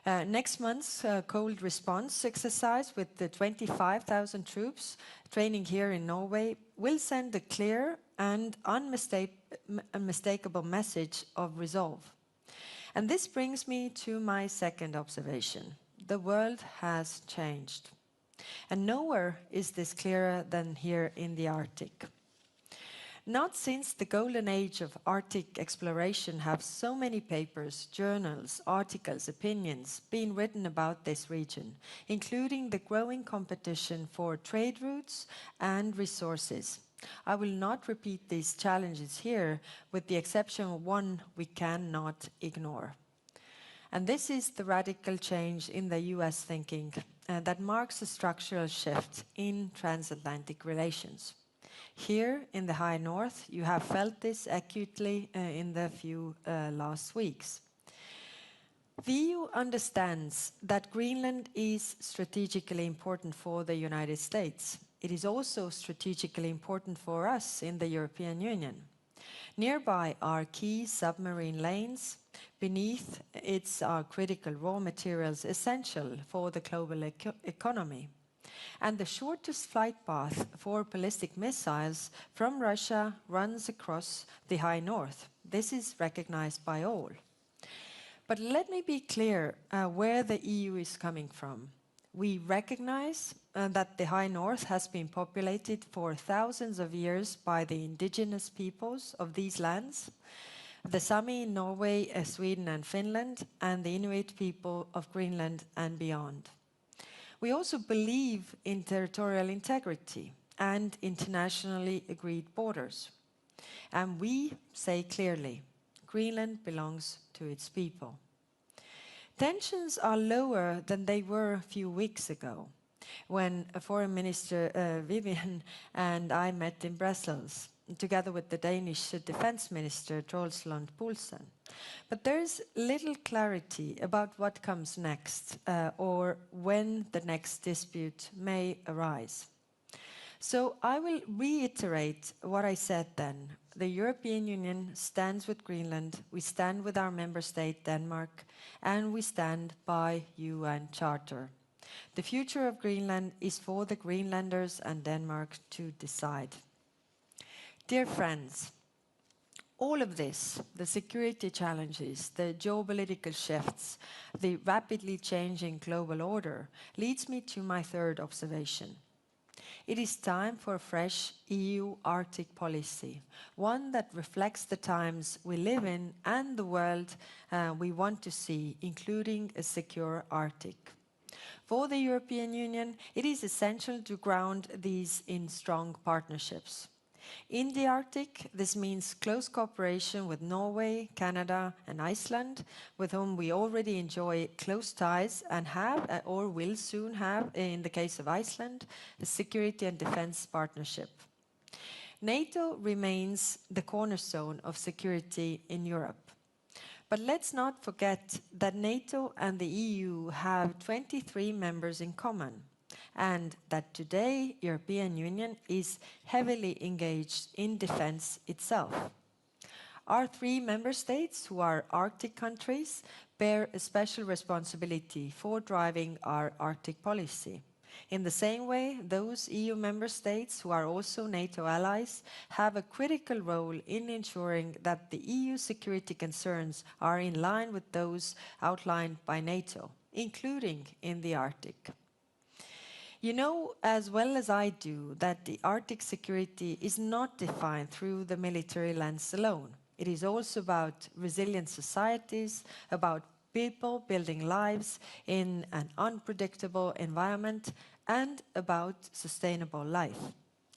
S10: Next month's cold response exercise with the 25,000 troops training here in Norway will send a clear and unmistakable message of resolve. And this brings me to my second observation. The world has changed. And nowhere is this clearer than here in the Arctic. Not since the golden age of Arctic exploration have so many papers, journals, articles, opinions been written about this region, including the growing competition for trade routes and resources. I will not repeat these challenges here, with the exception of one we cannot ignore. And this is the radical change in the US thinking that marks a structural shift in transatlantic relations. Here in the High North, you have felt this acutely in the few last weeks. The EU understands that Greenland is strategically important for the United States. It is also strategically important for us in the European Union. Nearby are key submarine lanes. Beneath it are critical raw materials essential for the global economy. And the shortest flight path for ballistic missiles from Russia runs across the High North. This is recognized by all. But let me be clear where the EU is coming from. We recognize that the High North has been populated for thousands of years by the indigenous peoples of these lands, the Sami in Norway, Sweden and Finland, and the Inuit people of Greenland and beyond. We also believe in territorial integrity and internationally agreed borders. And we say clearly, Greenland belongs to its people. Tensions are lower than they were a few weeks ago, when Foreign Minister Vivian and I met in Brussels, together with the Danish Defense Minister Troels Lund Poulsen. But there is little clarity about what comes next, or when the next dispute may arise. So I will reiterate what I said then. The European Union stands with Greenland, we stand with our member state Denmark, and we stand by UN Charter. The future of Greenland is for the Greenlanders and Denmark to decide. Dear friends, All of this, the security challenges, the geopolitical shifts, the rapidly changing global order, leads me to my third observation. It is time for a fresh EU Arctic policy, one that reflects the times we live in and the world we want to see, including a secure Arctic. For the European Union, it is essential to ground these in strong partnerships. In the Arctic, this means close cooperation with Norway, Canada and Iceland, with whom we already enjoy close ties and have, or will soon have, in the case of Iceland, a security and defense partnership. NATO remains the cornerstone of security in Europe. But let's not forget that NATO and the EU have 23 members in common, and that today European Union is heavily engaged in defense itself. Our 3 member states, who are Arctic countries, bear a special responsibility for driving our Arctic policy. In the same way, those EU member states who are also NATO allies have a critical role in ensuring that the EU security concerns are in line with those outlined by NATO, including in the Arctic. You know as well as I do that the Arctic security is not defined through the military lens alone. It is also about resilient societies, about people building lives in an unpredictable environment, and about sustainable life.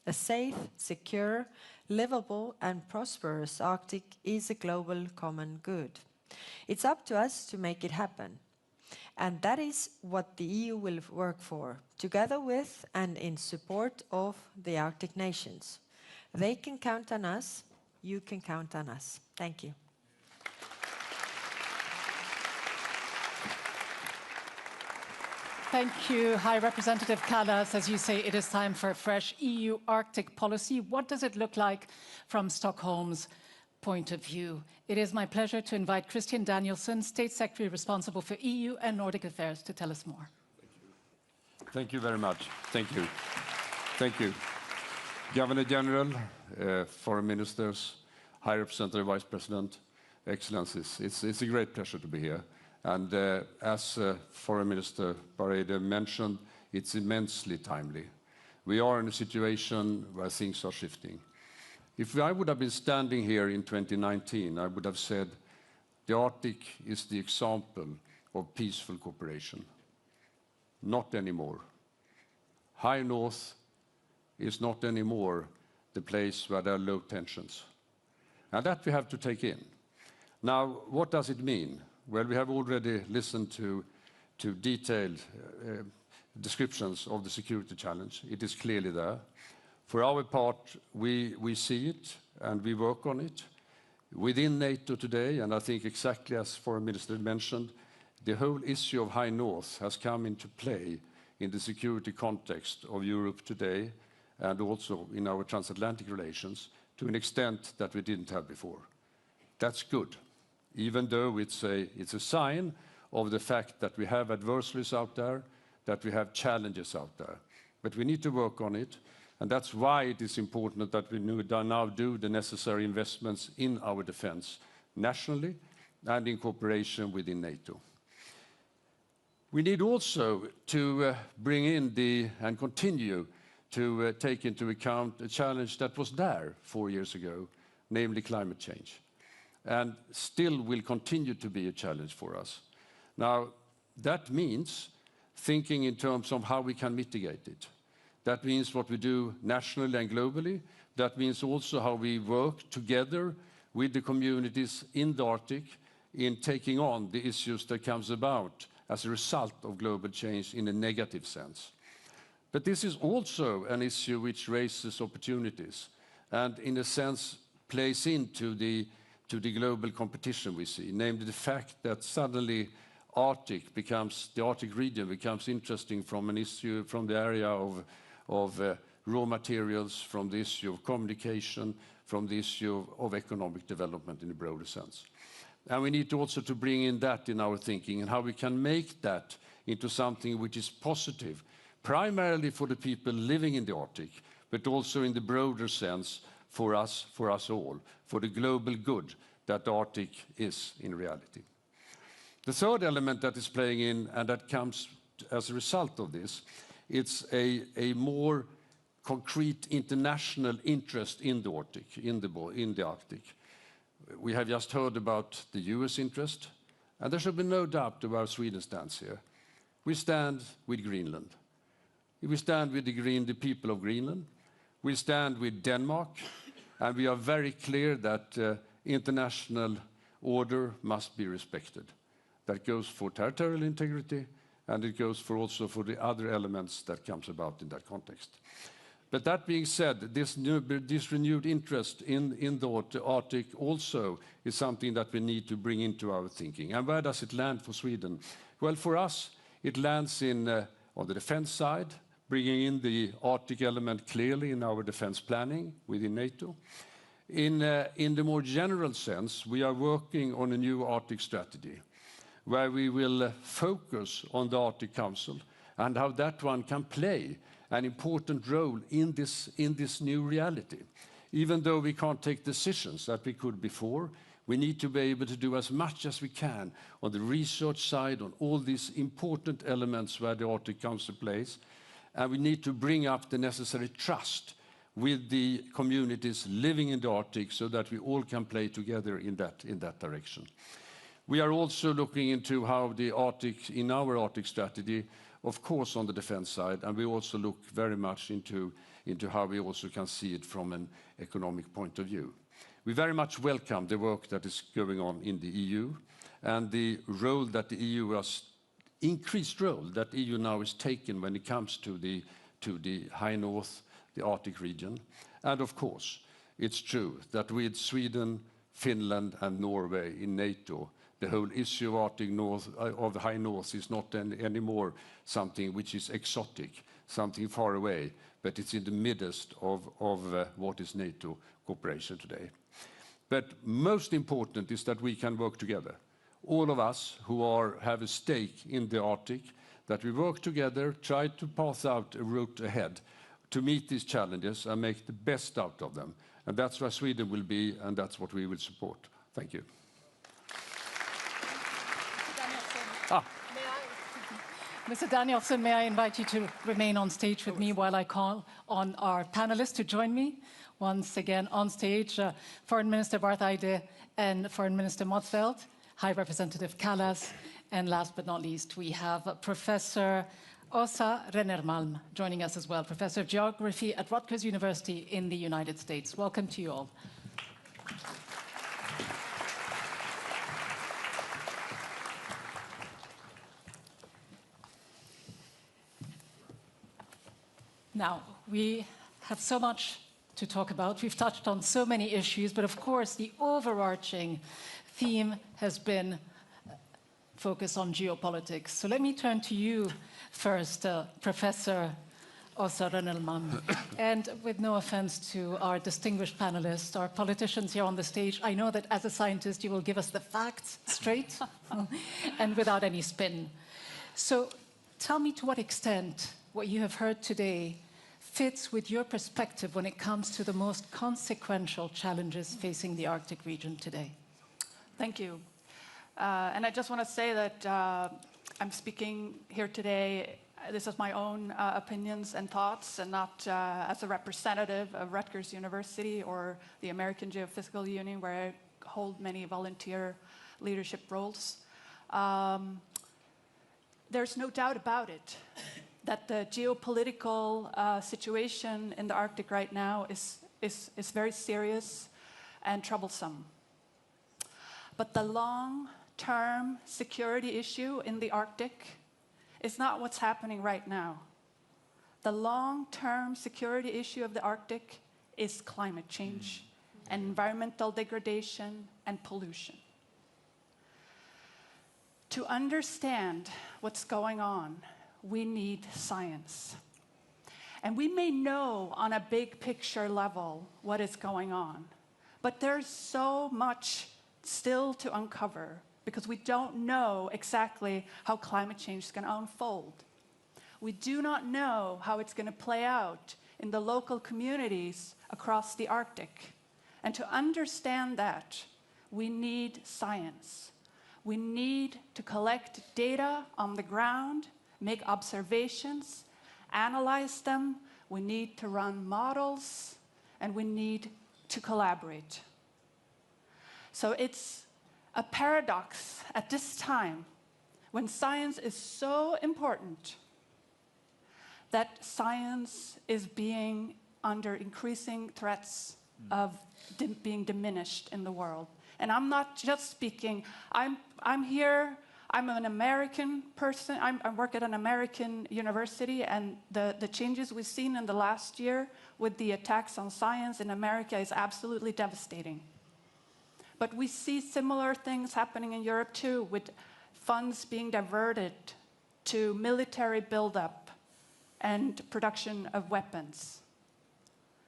S10: A safe, secure, livable and prosperous Arctic is a global common good. It's up to us to make it happen. And that is what the EU will work for, together with and in support of the Arctic nations. They can count on us, you can count on us. Thank you.
S6: Thank you, High Representative Kallas. As you say, it is time for a fresh EU Arctic policy. What does it look like from Stockholm's point of view? It is my pleasure to invite Christian Danielsson, State Secretary responsible for EU and Nordic affairs, to tell us more.
S11: Thank you very much. Thank you. Thank you. Governor General, Foreign Ministers, High Representative Vice President, Excellencies, it's a great pleasure to be here. And as Foreign Minister Eide mentioned, it's immensely timely. We are in a situation where things are shifting. If I would have been standing here in 2019, I would have said the Arctic is the example of peaceful cooperation. Not anymore. High North is not anymore the place where there are low tensions. And that we have to take in. Now, what does it mean? Well, we have already listened to detailed descriptions of the security challenge. It is clearly there. For our part, we see it and we work on it. Within NATO today, and I think exactly as Foreign Minister mentioned, the whole issue of High North has come into play in the security context of Europe today and also in our transatlantic relations to an extent that we didn't have before. That's good, even though it's a sign of the fact that we have adversaries out there, that we have challenges out there. But we need to work on it, and that's why it is important that we now do the necessary investments in our defense, nationally and in cooperation within NATO. We need also to bring in and continue to take into account a challenge that was there 4 years ago, namely climate change, and still will continue to be a challenge for us. Now, that means thinking in terms of how we can mitigate it. That means what we do nationally and globally. That means also how we work together with the communities in the Arctic in taking on the issues that comes about as a result of global change in a negative sense. But this is also an issue which raises opportunities and in a sense plays into the global competition we see, namely the fact that suddenly the Arctic region becomes interesting from an issue from the area of raw materials, from the issue of communication, from the issue of economic development in a broader sense. And we need also to bring in that in our thinking and how we can make that into something which is positive, primarily for the people living in the Arctic, but also in the broader sense for us all, for the global good that the Arctic is in reality. The third element that is playing in, and that comes as a result of this, it's a more concrete international interest in the Arctic, in the Arctic. We have just heard about the US interest, and there should be no doubt about Sweden's stance here. We stand with Greenland. We stand with the people of Greenland. We stand with Denmark, and we are very clear that international order must be respected. That goes for territorial integrity, and it goes also for the other elements that comes about in that context. But that being said, this renewed interest in the Arctic also is something that we need to bring into our thinking. And where does it land for Sweden? Well, for us, it lands on the defense side, bringing in the Arctic element clearly in our defense planning within NATO. In the more general sense, we are working on a new Arctic strategy, where we will focus on the Arctic Council and how that one can play an important role in this new reality. Even though we can't take decisions that we could before, we need to be able to do as much as we can on the research side, on all these important elements where the Arctic Council plays, and we need to bring up the necessary trust with the communities living in the Arctic so that we all can play together in that direction. We are also looking into how the Arctic, in our Arctic strategy, of course on the defense side, and we also look very much into how we also can see it from an economic point of view. We very much welcome the work that is going on in the EU and the role that the EU has, increased role that the EU now is taking when it comes to the High North, the Arctic region. And of course, it's true that with Sweden, Finland and Norway in NATO, the whole issue of Arctic North, of the High North, is not anymore something which is exotic, something far away, but it's in the midst of what is NATO cooperation today. But most important is that we can work together. All of us who have a stake in the Arctic, that we work together, try to path out a route ahead to meet these challenges and make the best out of them. And that's where Sweden will be, and that's what we will support. Thank you.
S6: Mr. Danielsson, may I invite you to remain on stage with me while I call on our panelists to join me? Once again on stage, Foreign Minister Barth Eide and Foreign Minister Motzfeldt, High Representative Kallas, and last but not least, we have Professor Åsa Rennermalm joining us as well, Professor of Geography at Rutgers University in the United States. Welcome to you all. Now, we have so much to talk about. We've touched on so many issues, but of course, the overarching theme has been focused on geopolitics. So let me turn to you first, Professor Åsa Rennermalm. And with no offense to our distinguished panelists, our politicians here on the stage, I know that as a scientist, you will give us the facts straight and without any spin. So tell me to what extent what you have heard today fits with your perspective when it comes to the most consequential challenges facing the Arctic region today.
S12: Thank you. And I just want to say that I'm speaking here today. This is my own opinions and thoughts, and not as a representative of Rutgers University or the American Geophysical Union, where I hold many volunteer leadership roles. There's no doubt about it that the geopolitical situation in the Arctic right now is very serious and troublesome. But the long-term security issue in the Arctic is not what's happening right now. The long-term security issue of the Arctic is climate change and environmental degradation and pollution. To understand what's going on, we need science. And we may know on a big picture level what is going on, but there's so much still to uncover because we don't know exactly how climate change is going to unfold. We do not know how it's going to play out in the local communities across the Arctic. And to understand that, we need science. We need to collect data on the ground, make observations, analyze them. We need to run models, and we need to collaborate. So it's a paradox at this time when science is so important that science is being under increasing threats of being diminished in the world. And I'm not just speaking, I'm here, I'm an American person, I work at an American university, and the changes we've seen in the last year with the attacks on science in America is absolutely devastating. But we see similar things happening in Europe too, with funds being diverted to military buildup and production of weapons.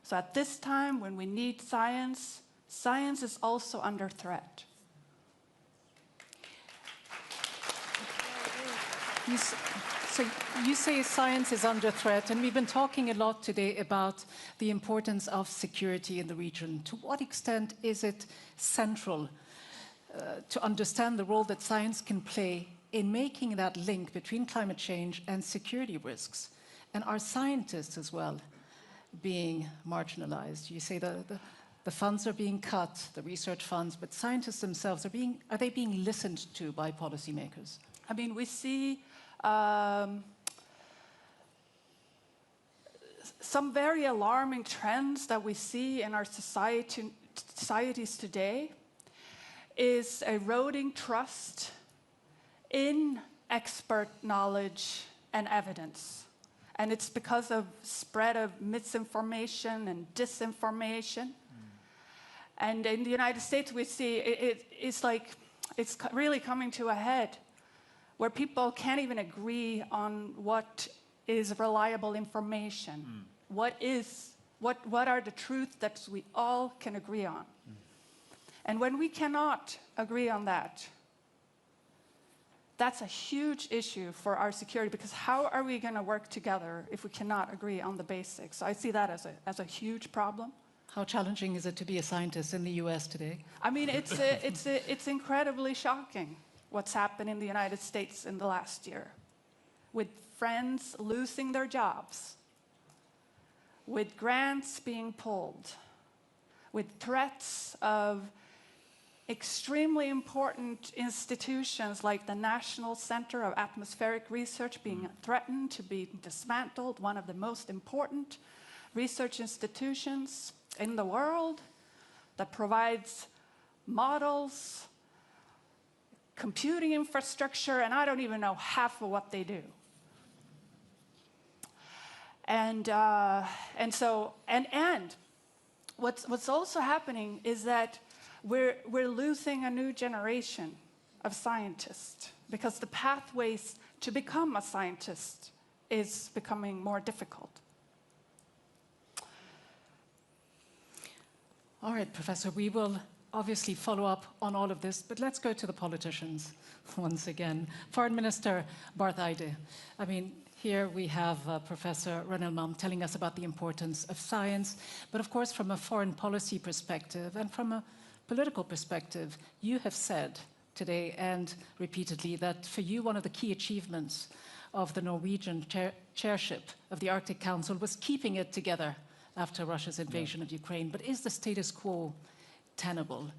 S12: So at this time, when we need science, science is also under threat.
S6: So you say science is under threat, and we've been talking a lot today about the importance of security in the region. To what extent is it central to understand the role that science can play in making that link between climate change and security risks? And are scientists as well being marginalized? You say the funds are being cut, the research funds, but scientists themselves, are they being listened to by policymakers?
S12: I mean, we see some very alarming trends that we see in our societies today is eroding trust in expert knowledge and evidence. And it's because of spread of misinformation and disinformation. And in the United States, we see it's really coming to a head, where people can't even agree on what is reliable information. What are the truths that we all can agree on? And when we cannot agree on that, that's a huge issue for our security, because how are we going to work together if we cannot agree on the basics? So I see that as a huge problem.
S6: How challenging is it to be a scientist in the US today?
S12: I mean, it's incredibly shocking what's happened in the United States in the last year, with friends losing their jobs, with grants being pulled, with threats of extremely important institutions like the National Center of Atmospheric Research being threatened to be dismantled, one of the most important research institutions in the world that provides models, computing infrastructure, and I don't even know half of what they do. And what's also happening is that we're losing a new generation of scientists, because the pathways to become a scientist is becoming more difficult.
S6: All right, Professor, we will obviously follow up on all of this, but let's go to the politicians once again. Foreign Minister Barth Eide. I mean, here we have Professor Rennermalm telling us about the importance of science, but of course from a foreign policy perspective and from a political perspective, you have said today and repeatedly that for you one of the key achievements of the Norwegian chairship of the Arctic Council was keeping it together after Russia's invasion of Ukraine. But is the status quo tenable?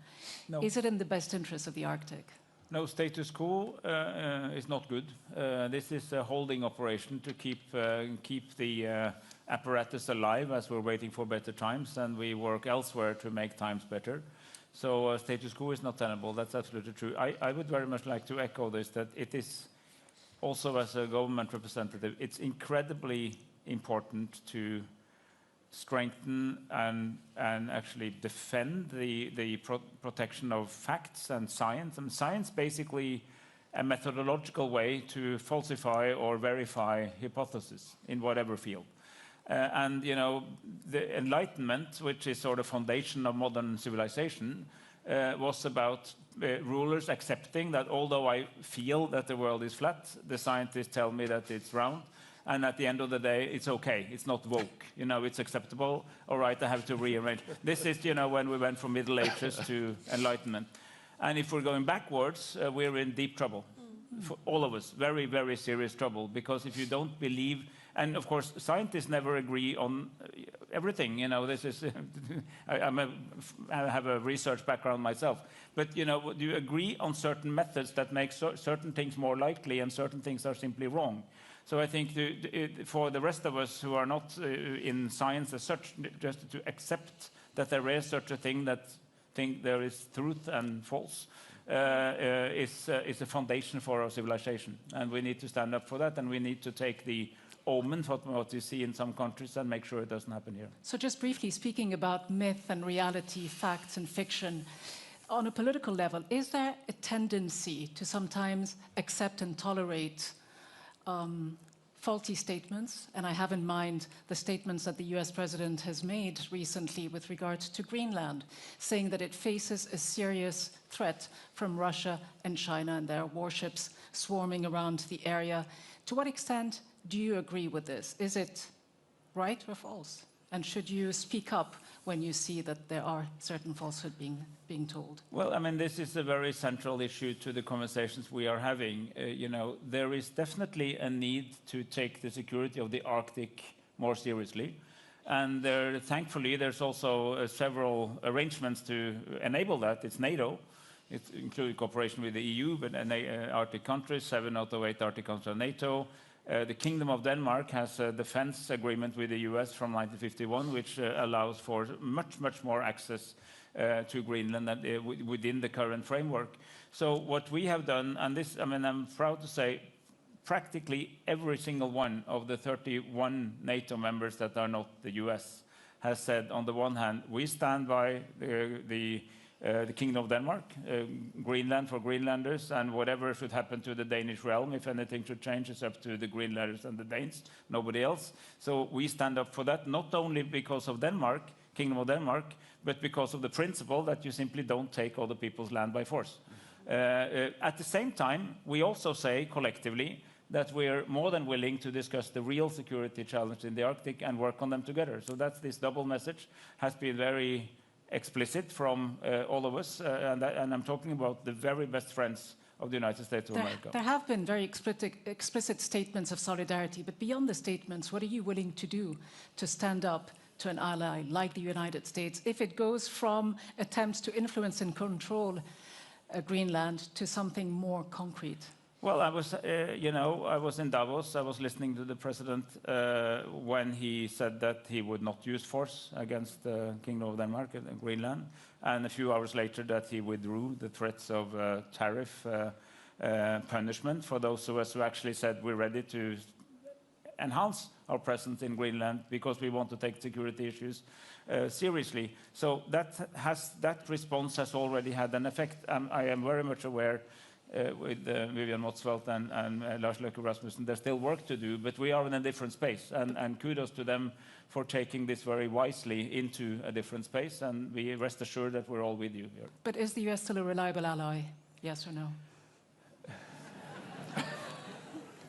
S7: No.
S6: Is it in the best interest of the Arctic?
S7: No, status quo is not good. This is a holding operation to keep the apparatus alive as we're waiting for better times, and we work elsewhere to make times better. So status quo is not tenable. That's absolutely true. I would very much like to echo this, that it is also, as a government representative, it's incredibly important to strengthen and actually defend the protection of facts and science. And science basically a methodological way to falsify or verify hypotheses in whatever field. And you know, the Enlightenment, which is sort of foundation of modern civilization, was about rulers accepting that although I feel that the world is flat, the scientists tell me that it's round, And at the end of the day, it's okay. It's not woke. You know, it's acceptable. All right, I have to rearrange. This is, you know, when we went from Middle Ages to Enlightenment. And if we're going backwards, we're in deep trouble. For all of us, very, very serious trouble. Because if you don't believe, and of course, scientists never agree on everything. You know, this is, I have a research background myself. But, you know, you agree on certain methods that make certain things more likely and certain things are simply wrong. So I think for the rest of us who are not in science as such, just to accept that there is such a thing, that think there is truth and false, is a foundation for our civilization. And we need to stand up for that, and we need to take the omen for what you see in some countries and make sure it doesn't happen here.
S6: So just briefly, speaking about myth and reality, facts and fiction, on a political level, is there a tendency to sometimes accept and tolerate faulty statements? And I have in mind the statements that the US president has made recently with regard to Greenland, saying that it faces a serious threat from Russia and China and their warships swarming around the area. To what extent do you agree with this? Is it right or false? And should you speak up when you see that there are certain falsehoods being told?
S7: Well, I mean, this is a very central issue to the conversations we are having. You know, there is definitely a need to take the security of the Arctic more seriously. And thankfully, there's also several arrangements to enable that. It's NATO. It's including cooperation with the EU, but Arctic countries, 7 out of 8 Arctic countries are NATO. The Kingdom of Denmark has a defense agreement with the US from 1951, which allows for much, much more access to Greenland within the current framework. So what we have done, and this, I mean, I'm proud to say, practically every single one of the 31 NATO members that are not the US has said, on the one hand, we stand by the Kingdom of Denmark, Greenland for Greenlanders, and whatever should happen to the Danish realm, if anything should change, it's up to the Greenlanders and the Danes, nobody else. So we stand up for that, not only because of Denmark, Kingdom of Denmark, but because of the principle that you simply don't take other people's land by force. At the same time, we also say collectively that we're more than willing to discuss the real security challenge in the Arctic and work on them together. So that's this double message, has been very explicit from all of us, and I'm talking about the very best friends of the United States of America.
S6: There have been very explicit statements of solidarity, but beyond the statements, what are you willing to do to stand up to an ally like the United States if it goes from attempts to influence and control Greenland to something more concrete?
S7: Well, I was in Davos. I was listening to the president when he said that he would not use force against the Kingdom of Denmark and Greenland, and a few hours later that he withdrew the threats of tariff punishment for those of us who actually said we're ready to enhance our presence in Greenland because we want to take security issues seriously. So that response has already had an effect. I am very much aware with Vivian Motzfeldt and Lars Løkke Rasmussen, there's still work to do, but we are in a different space, and kudos to them for taking this very wisely into a different space, and we rest assured that we're all with you here.
S6: But is the US still a reliable ally, yes or no?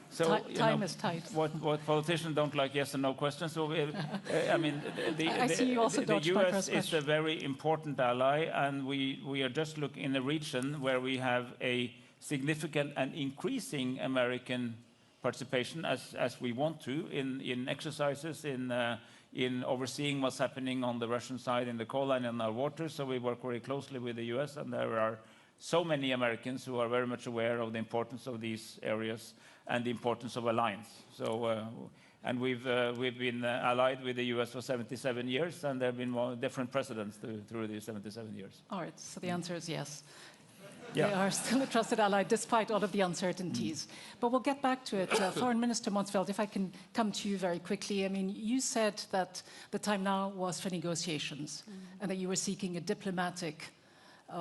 S7: So,
S6: time is tight.
S7: What politicians don't like yes and no questions. So, I mean,
S6: I see you also
S7: the US is a very important ally, and we are just looking in a region where we have a significant and increasing American participation, as we want to, in exercises, in overseeing what's happening on the Russian side in the coal line and our waters. So we work very closely with the US, and there are so many Americans who are very much aware of the importance of these areas and the importance of alliance. So, and we've been allied with the US for 77 years, and there have been different presidents through these 77 years.
S6: All right, so the answer is yes.
S7: Yeah.
S6: They are still a trusted ally despite all of the uncertainties. But we'll get back to it. Foreign Minister Motzfeldt, if I can come to you very quickly. I mean, you said that the time now was for negotiations and that you were seeking a diplomatic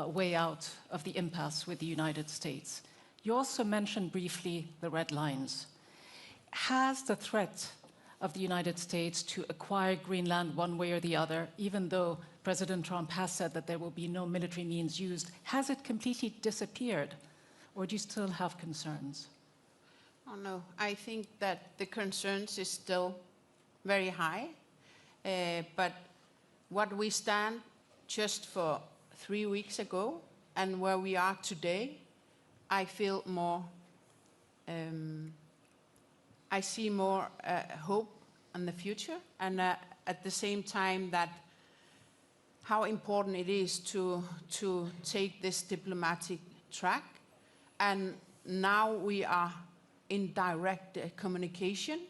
S6: way out of the impasse with the United States. You also mentioned briefly the red lines. Has the threat of the United States to acquire Greenland one way or the other, even though President Trump has said that there will be no military means used, has it completely disappeared, or do you still have concerns?
S9: Oh no, I think that the concerns is still very high, but what we stand just for 3 weeks ago and where we are today, I feel more, I see more hope in the future, and at the same time that how important it is to take this diplomatic track. And now we are in direct communication,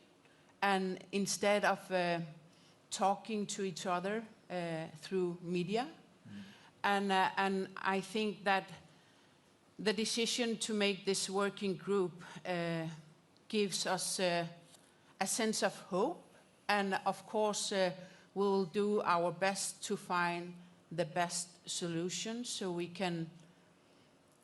S9: and instead of talking to each other through media. And I think that the decision to make this working group gives us a sense of hope, and of course we'll do our best to find the best solution so we can.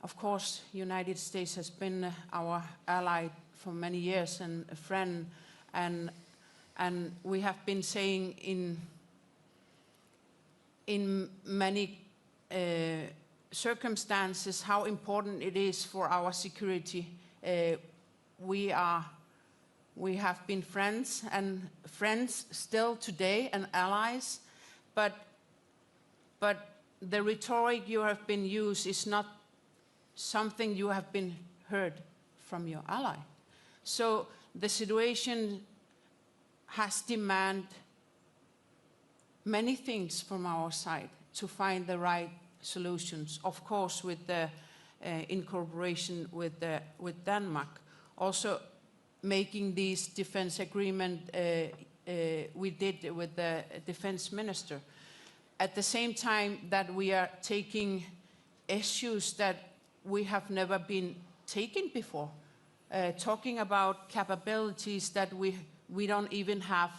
S9: Of course, United States has been our ally for many years and a friend, and we have been saying in many circumstances how important it is for our security. We have been friends and friends still today and allies, but the rhetoric you have been used is not something you have been heard from your ally. So the situation has demanded many things from our side to find the right solutions. Of course, with the in cooperation with Denmark, also making these defense agreement we did with the defense minister. At the same time that we are taking issues that we have never been taken before, talking about capabilities that we don't even have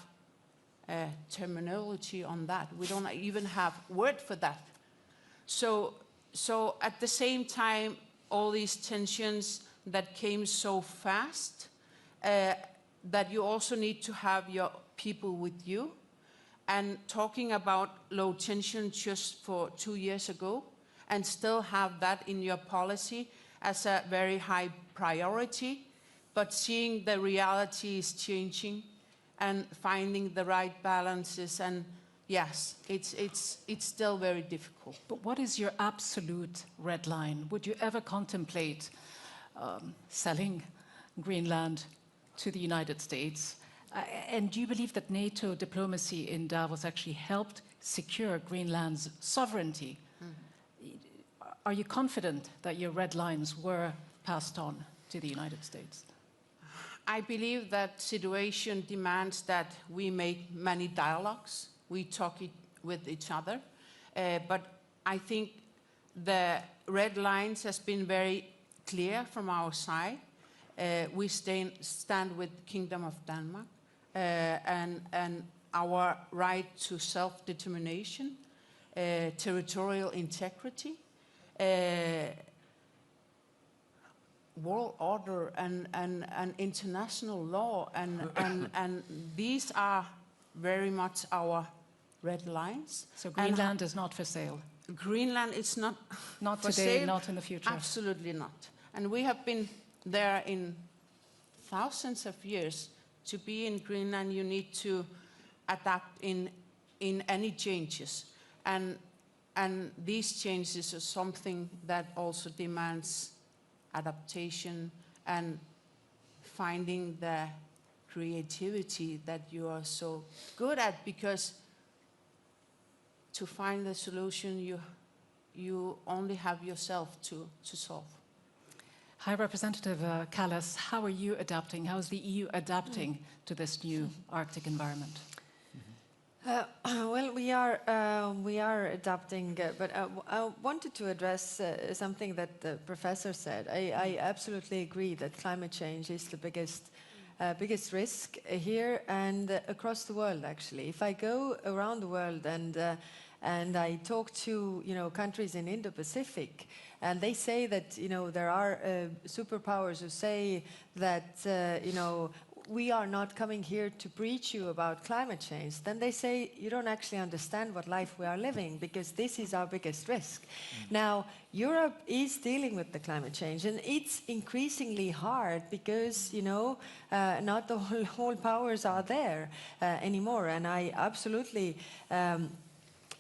S9: terminology on that. We don't even have word for that. So at the same time, all these tensions that came so fast, that you also need to have your people with you. And talking about low tension just for 2 years ago, and still have that in your policy as a very high priority, but seeing the reality is changing and finding the right balances, and yes, it's still very difficult.
S6: But what is your absolute red line? Would you ever contemplate selling Greenland to the United States? And do you believe that NATO diplomacy in Davos actually helped secure Greenland's sovereignty? Are you confident that your red lines were passed on to the United States?
S9: I believe that situation demands that we make many dialogues. We talk with each other. But I think the red lines has been very clear from our side. We stand with Kingdom of Denmark and our right to self-determination, territorial integrity, world order and international law, and these are very much our red lines.
S6: So Greenland is not for sale?
S9: Greenland is not
S6: Not
S9: for
S6: today,
S9: sale.
S6: not in the future?
S9: Absolutely not. And we have been there in thousands of years. To be in Greenland, you need to adapt in any changes. And these changes are something that also demands adaptation and finding the creativity that you are so good at, because to find the solution you only have yourself to solve.
S6: High Representative Kallas, how are you adapting? How is the EU adapting to this new Arctic environment?
S10: Well, we are adapting, but I wanted to address something that the professor said. I absolutely agree that climate change is the biggest risk here and across the world. Actually, if I go around the world and I talk to countries in Indo-Pacific, and they say that there are superpowers who say that we are not coming here to preach you about climate change, then they say you don't actually understand what life we are living, because this is our biggest risk. Now, Europe is dealing with the climate change, and it's increasingly hard because, you know, not the whole powers are there anymore. And I absolutely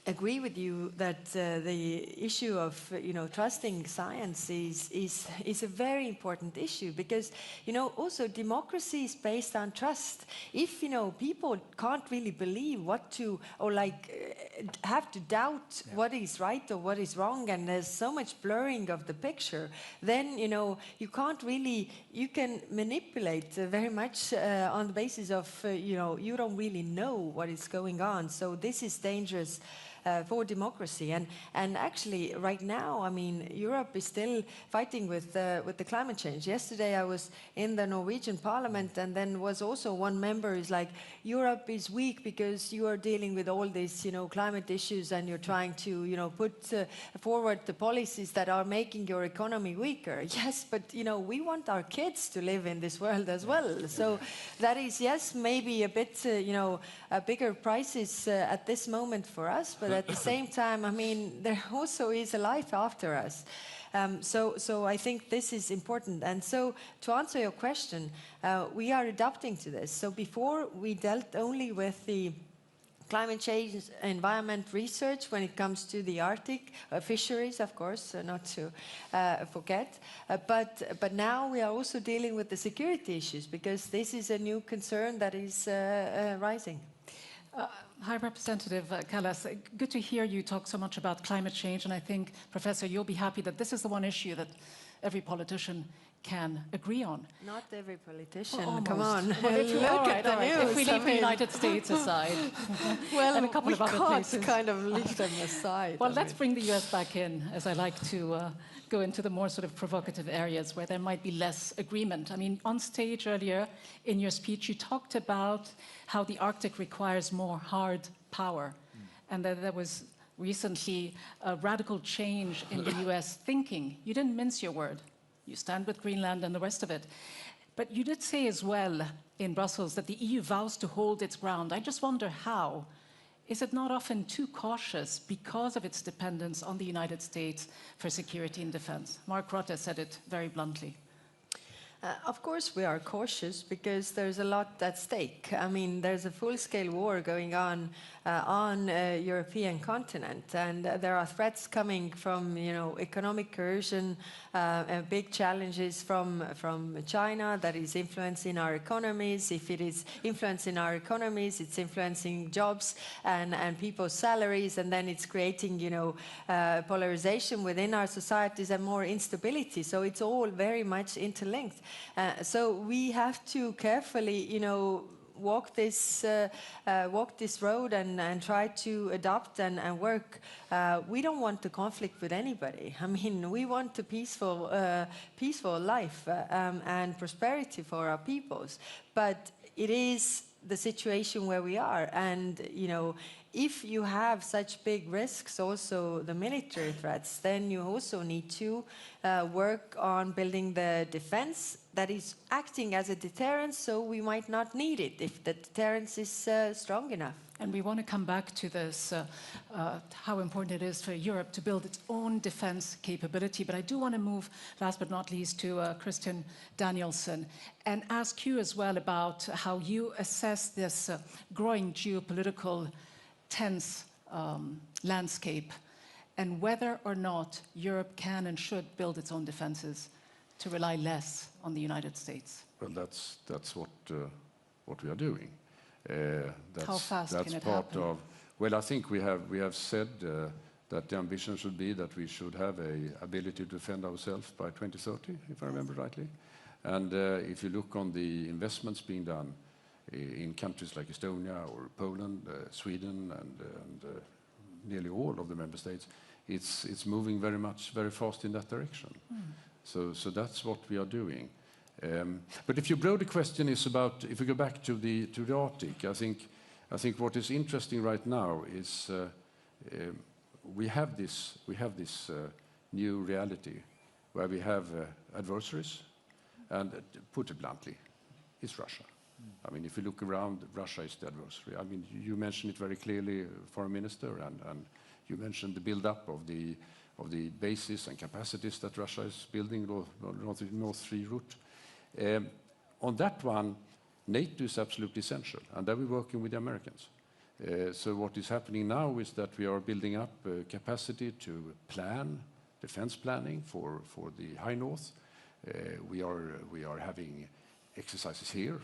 S10: agree with you that the issue of trusting science is a very important issue, because also democracy is based on trust. If people can't really believe what to, or have to doubt what is right or what is wrong, and there's so much blurring of the picture, then you can't really, you can manipulate very much on the basis of you don't really know what is going on. So this is dangerous for democracy. And actually, right now, I mean, Europe is still fighting with the climate change. Yesterday, I was in the Norwegian parliament, and then was also one member is like, Europe is weak because you are dealing with all these, climate issues, and you're trying to, put forward the policies that are making your economy weaker. Yes, but, we want our kids to live in this world as well. So that is, yes, maybe a bit, a bigger prices at this moment for us, but at the same time, I mean, there also is a life after us. So I think this is important. And so to answer your question, we are adapting to this. So before, we dealt only with the climate change, environment research when it comes to the Arctic, fisheries, of course, not to forget. But now we are also dealing with the security issues, because this is a new concern that is rising.
S6: High Representative Kallas, good to hear you talk so much about climate change, and I think, Professor, you'll be happy that this is the one issue that every politician can agree on.
S10: Not every politician, come on.
S6: Well, if you
S10: Look at the news.
S6: If we leave the United States aside,
S10: well,
S6: and a couple of other places.
S10: We can't kind of leave them aside.
S6: Well, let's bring the US back in, as I like to go into the more sort of provocative areas where there might be less agreement. I mean, on stage earlier in your speech, you talked about how the Arctic requires more hard power, and that there was recently a radical change in the US thinking. You didn't mince your word. You stand with Greenland and the rest of it. But you did say as well in Brussels that the EU vows to hold its ground. I just wonder how. Is it not often too cautious because of its dependence on the United States for security and defense? Mark Rutte said it very bluntly.
S10: Of course we are cautious, because there's a lot at stake. I mean, there's a full-scale war going on European continent, and there are threats coming from, economic coercion, big challenges from China that is influencing our economies. If it is influencing our economies, it's influencing jobs and people's salaries, and then it's creating, polarization within our societies and more instability. So it's all very much interlinked. So we have to carefully, walk this road and try to adopt and work. We don't want the conflict with anybody. I mean, we want a peaceful life and prosperity for our peoples. But it is the situation where we are, and if you have such big risks, also the military threats, then you also need to work on building the defense that is acting as a deterrent, so we might not need it if the deterrence is strong enough.
S6: And we want to come back to this, how important it is for Europe to build its own defense capability. But I do want to move, last but not least, to Christian Danielsen and ask you as well about how you assess this growing geopolitical tense landscape, and whether or not Europe can and should build its own defenses to rely less on the United States.
S11: Well, that's what we are doing.
S6: How fast
S11: that's
S6: can it
S11: part
S6: happen?
S11: of. Well, I think we have said that the ambition should be that we should have a ability to defend ourselves by 2030, if I remember rightly. And if you look on the investments being done in countries like Estonia or Poland, Sweden, and nearly all of the member states, it's moving very fast in that direction. So that's what we are doing. But if your broader question is about, if we go back to the Arctic, I think what is interesting right now is we have this new reality where we have adversaries, and put it bluntly, it's Russia. I mean, if you look around, Russia is the adversary. I mean, you mentioned it very clearly, Foreign Minister, and you mentioned the build-up of the bases and capacities that Russia is building on the North Sea route. On that one, NATO is absolutely essential, and there we're working with the Americans. So what is happening now is that we are building up capacity to plan, defense planning for the High North. We are having exercises here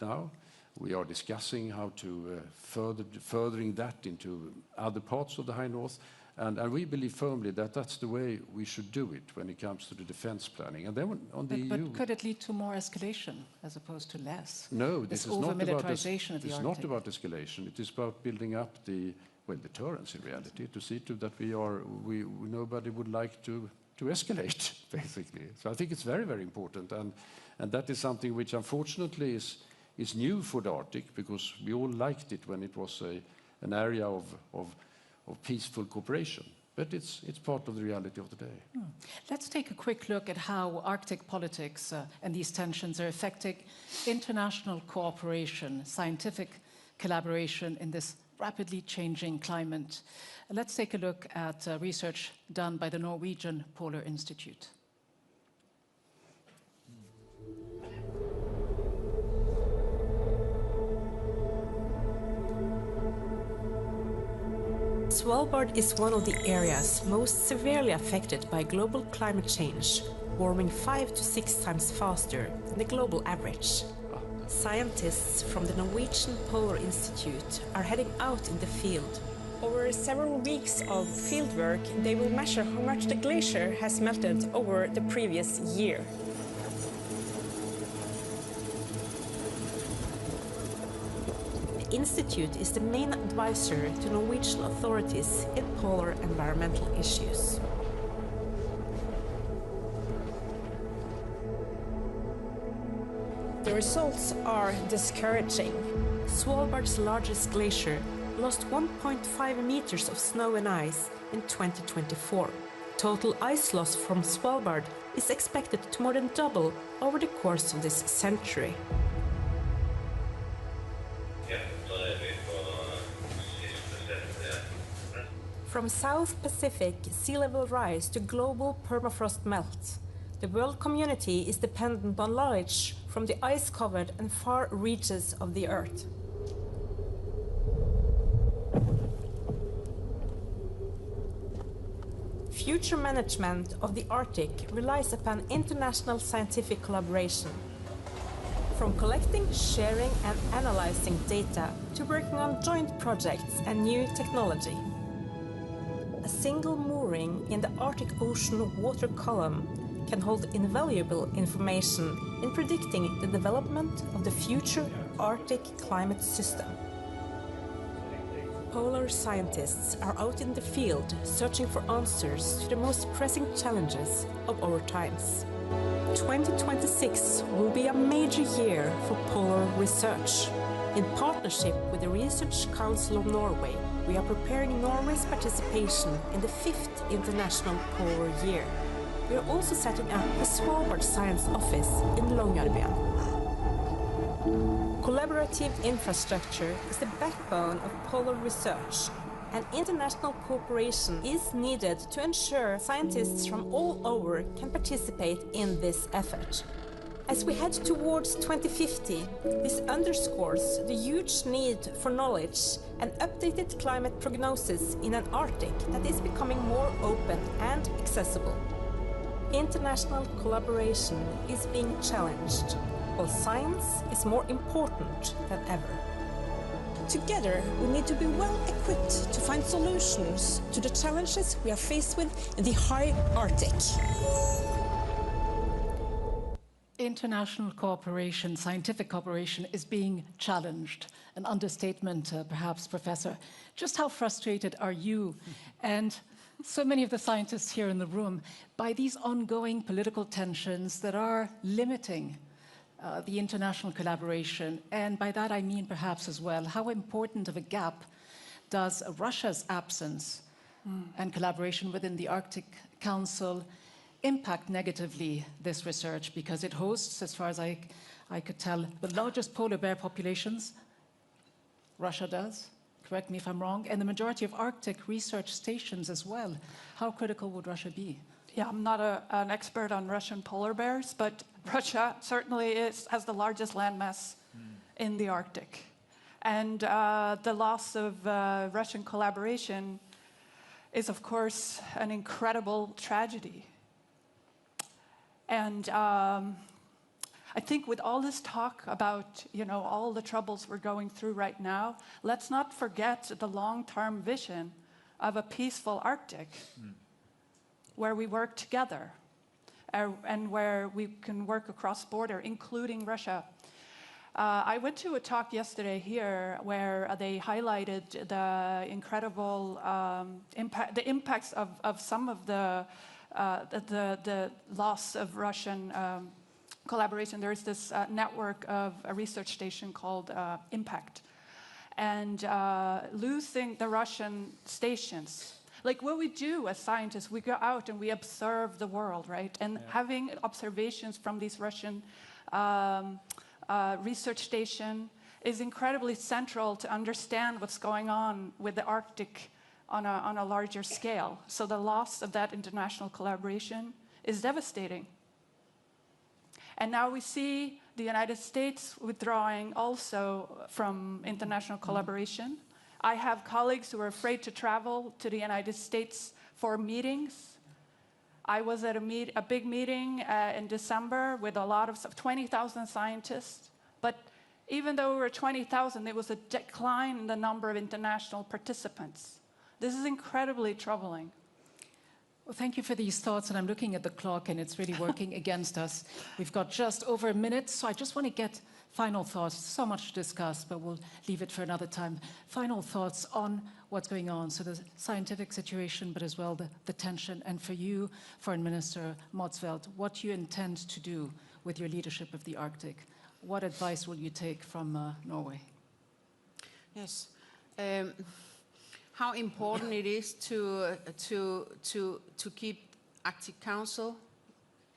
S11: now. We are discussing how to furthering that into other parts of the High North. And we believe firmly that that's the way we should do it when it comes to the defense planning. And then on the EU...
S6: But could it lead to more escalation as opposed to less?
S11: No, this is not about
S6: militarization of the Arctic.
S11: It's not about escalation. It is about building up the deterrence in reality, to see to that nobody would like to escalate, basically. So I think it's very, very important. And that is something which unfortunately is new for the Arctic, because we all liked it when it was an area of peaceful cooperation. But it's part of the reality of the day.
S6: Let's take a quick look at how Arctic politics and these tensions are affecting international cooperation, scientific collaboration in this rapidly changing climate. Let's take a look at research done by the Norwegian Polar Institute.
S13: Svalbard is one of the areas most severely affected by global climate change, warming 5 to 6 times faster than the global average. Scientists from the Norwegian Polar Institute are heading out in the field. Over several weeks of fieldwork, they will measure how much the glacier has melted over the previous year. The Institute is the main advisor to Norwegian authorities in polar environmental issues. The results are discouraging. Svalbard's largest glacier lost 1.5 meters of snow and ice in 2024. Total ice loss from Svalbard is expected to more than double over the course of this century. From South Pacific sea level rise to global permafrost melt, the world community is dependent on knowledge from the ice-covered and far reaches of the Earth. Future management of the Arctic relies upon international scientific collaboration. From collecting, sharing and analyzing data to working on joint projects and new technology. A single mooring in the Arctic Ocean water column can hold invaluable information in predicting the development of the future Arctic climate system. Polar scientists are out in the field searching for answers to the most pressing challenges of our times. 2026 will be a major year for polar research. In partnership with the Research Council of Norway, we are preparing Norway's participation in the 5th International Polar Year. We are also setting up the Svalbard Science Office in Longyearbyen. Collaborative infrastructure is the backbone of polar research, and international cooperation is needed to ensure scientists from all over can participate in this effort. As we head towards 2050, this underscores the huge need for knowledge and updated climate prognosis in an Arctic that is becoming more open and accessible. International collaboration is being challenged, while science is more important than ever. Together, we need to be well equipped to find solutions to the challenges we are faced with in the high Arctic.
S6: International cooperation, scientific cooperation, is being challenged. An understatement, perhaps, Professor. Just how frustrated are you and so many of the scientists here in the room by these ongoing political tensions that are limiting the international collaboration? And by that I mean perhaps as well, how important of a gap does Russia's absence and collaboration within the Arctic Council impact negatively this research, because it hosts, as far as I I could tell the largest polar bear populations, Russia does, correct me if I'm wrong, and the majority of Arctic research stations as well. How critical would Russia be?
S12: Yeah, I'm not an expert on Russian polar bears, but Russia certainly has the largest landmass in the Arctic. And the loss of Russian collaboration is, of course, an incredible tragedy. And I think with all this talk about, all the troubles we're going through right now, let's not forget the long-term vision of a peaceful Arctic, where we work together and where we can work across border, including Russia. I went to a talk yesterday here where they highlighted the incredible impacts of some of the loss of Russian collaboration. There's this network of a research station called Impact. And losing the Russian stations, like what we do as scientists, we go out and we observe the world, right? And having observations from these Russian research station is incredibly central to understand what's going on with the Arctic on a larger scale. So the loss of that international collaboration is devastating. And now we see the United States withdrawing also from international collaboration. I have colleagues who are afraid to travel to the United States for meetings. I was at a big meeting in December with a lot of 20,000 scientists. But even though we were 20,000, there was a decline in the number of international participants. This is incredibly troubling.
S6: Well, thank you for these thoughts, and I'm looking at the clock, and it's really working against us. We've got just over a minute, so I just want to get final thoughts. So much to discuss, but we'll leave it for another time. Final thoughts on what's going on, so the scientific situation, but as well the tension. And for you, Foreign Minister Motzfeldt, what you intend to do with your leadership of the Arctic? What advice will you take from Norway?
S9: Yes. How important it is to keep Arctic Council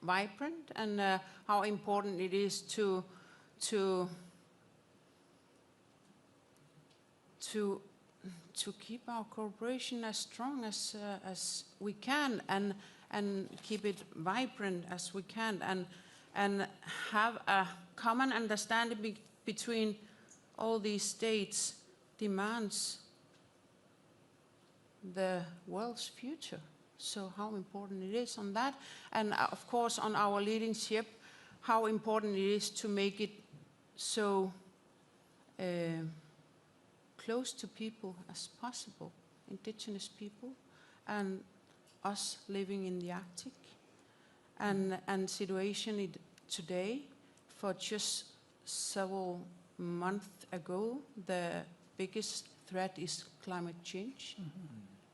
S9: vibrant, and how important it is to keep our cooperation as strong as we can, and keep it vibrant as we can, and have a common understanding between all these states demands the world's future. So how important it is on that, and of course on our leadership, how important it is to make it so close to people as possible, indigenous people, and us living in the Arctic. And situation today, for just several months ago, the biggest threat is climate change.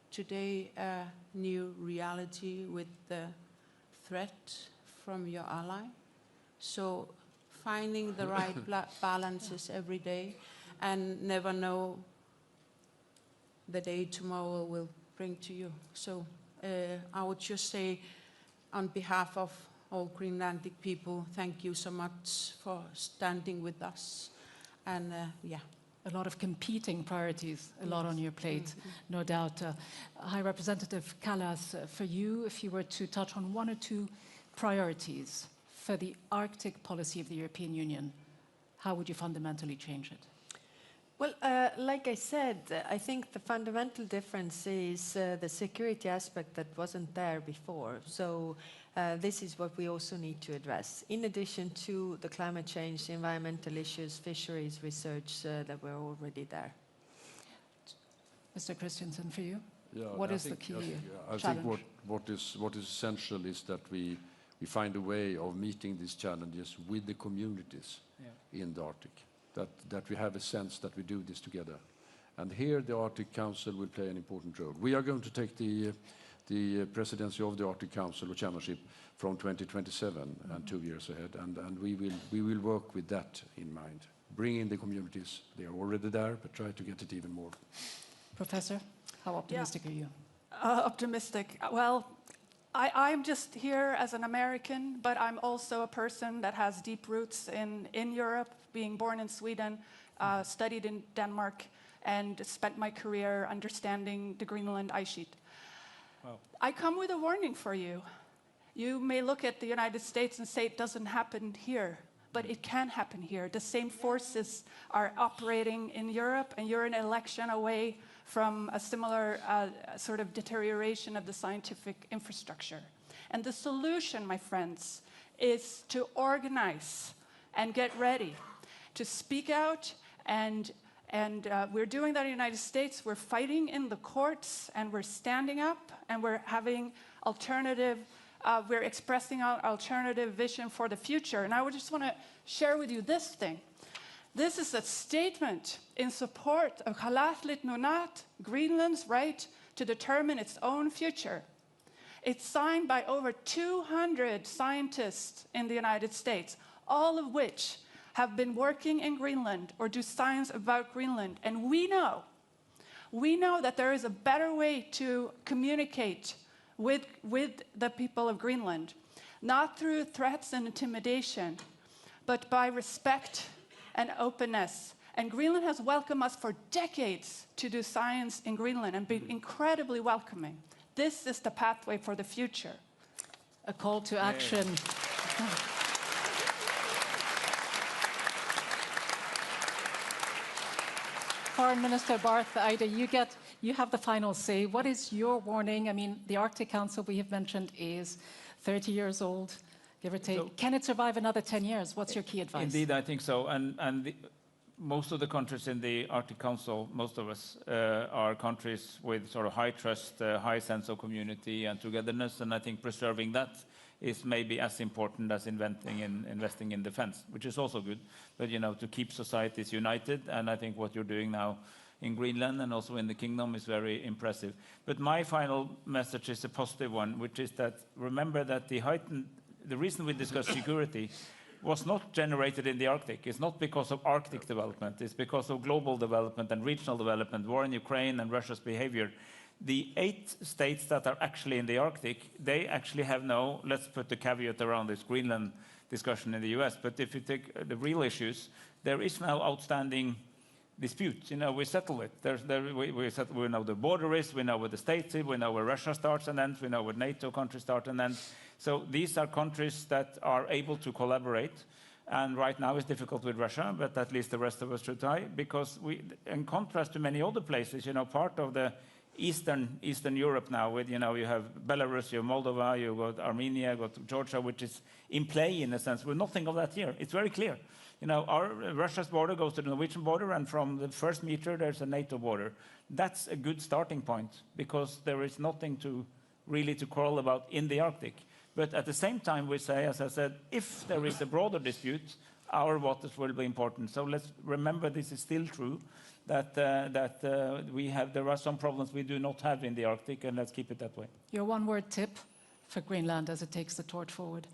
S9: Today, a new reality with the threat from your ally. So finding the right balances every day, and never know the day tomorrow will bring to you. So I would just say, on behalf of all Greenlandic people, thank you so much for standing with us. And yeah.
S6: A lot of competing priorities, a lot on your plate, no doubt. High Representative Kallas, for you, if you were to touch on one or two priorities for the Arctic policy of the European Union, how would you fundamentally change it?
S10: Well, like I said, I think the fundamental difference is the security aspect that wasn't there before. So this is what we also need to address, in addition to the climate change, environmental issues, fisheries research that were already there.
S6: Mr. Christensen, for you?
S11: Yeah,
S6: what is the key
S11: I
S6: challenge?
S11: think what is essential is that we find a way of meeting these challenges with the communities in the Arctic. That we have a sense that we do this together. And here the Arctic Council will play an important role. We are going to take the presidency of the Arctic Council or chairmanship from 2027 and 2 years ahead, and we will work with that in mind. Bring in the communities, they are already there, but try to get it even more.
S6: Professor, how optimistic are you?
S12: Optimistic. Well, I'm just here as an American, but I'm also a person that has deep roots in Europe, being born in Sweden, studied in Denmark, and spent my career understanding the Greenland ice sheet.
S7: Wow.
S12: I come with a warning for you. You may look at the United States and say it doesn't happen here, but it can happen here. The same forces are operating in Europe, and you're an election away from a similar sort of deterioration of the scientific infrastructure. And the solution, my friends, is to organize and get ready, to speak out, and we're doing that in the United States. We're fighting in the courts, and we're standing up, and we're having alternative, we're expressing our alternative vision for the future. And I would just want to share with you this thing. This is a statement in support of Kalaallit Nunaat, Greenland's right to determine its own future. It's signed by over 200 scientists in the United States, all of which have been working in Greenland or do science about Greenland. And we know that there is a better way to communicate with the people of Greenland, not through threats and intimidation, but by respect and openness. And Greenland has welcomed us for decades to do science in Greenland and been incredibly welcoming. This is the pathway for the future.
S6: A call to action. Foreign Minister Barth, Eide, you have the final say. What is your warning? I mean, the Arctic Council we have mentioned is 30 years old, give or take. Can it survive another 10 years? What's your key advice?
S7: Indeed, I think so. And most of the countries in the Arctic Council, most of us, are countries with sort of high trust, high sense of community and togetherness. And I think preserving that is maybe as important as investing in defense, which is also good. But, you know, to keep societies united, and I think what you're doing now in Greenland and also in the Kingdom is very impressive. But my final message is a positive one, which is that remember that the reason we discuss security was not generated in the Arctic. It's not because of Arctic development. It's because of global development and regional development, war in Ukraine and Russia's behavior. The 8 states that are actually in the Arctic, they actually have no, let's put the caveat around this Greenland discussion in the US, but if you take the real issues, there is now outstanding disputes. You know, we settle it. We know the border is, we know where the states is, we know where Russia starts and ends, we know where NATO countries start and ends. So these are countries that are able to collaborate. And right now it's difficult with Russia, but at least the rest of us should try, because we, in contrast to many other places, you know, part of the Eastern Europe now, with, you know, you have Belarus, you have Moldova, you got Armenia, you got Georgia, which is in play in a sense. We're nothing of that here. It's very clear. You know, Russia's border goes to the Norwegian border, and from the first meter, there's a NATO border. That's a good starting point, because there is nothing to really to quarrel about in the Arctic. But at the same time, we say, as I said, if there is a broader dispute, our waters will be important. So let's remember this is still true, that there are some problems we do not have in the Arctic, and let's keep it that way.
S6: Your one-word tip for Greenland as it takes the torch forward?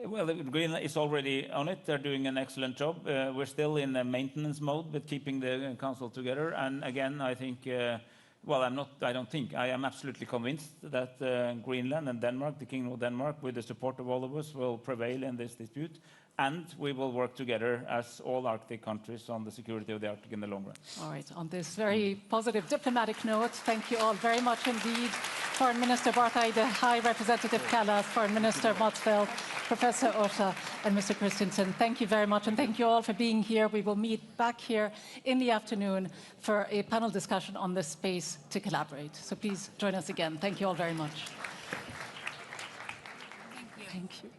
S7: Well, Greenland is already on it. They're doing an excellent job. We're still in a maintenance mode, but keeping the council together. And again, I think, I am absolutely convinced that Greenland and Denmark, the Kingdom of Denmark, with the support of all of us, will prevail in this dispute. And we will work together as all Arctic countries on the security of the Arctic in the long run. All
S6: right, on this very positive diplomatic note, thank you all very much indeed. Foreign Minister Barth Eide, High Representative Kallas, Foreign Minister Motzfeldt, Professor Åsa, and Mr. Christensen, thank you very much, and thank you all for being here. We will meet back here in the afternoon for a panel discussion on this space to collaborate. So please join us again. Thank you all very much.
S1: Thank you.
S6: Thank you.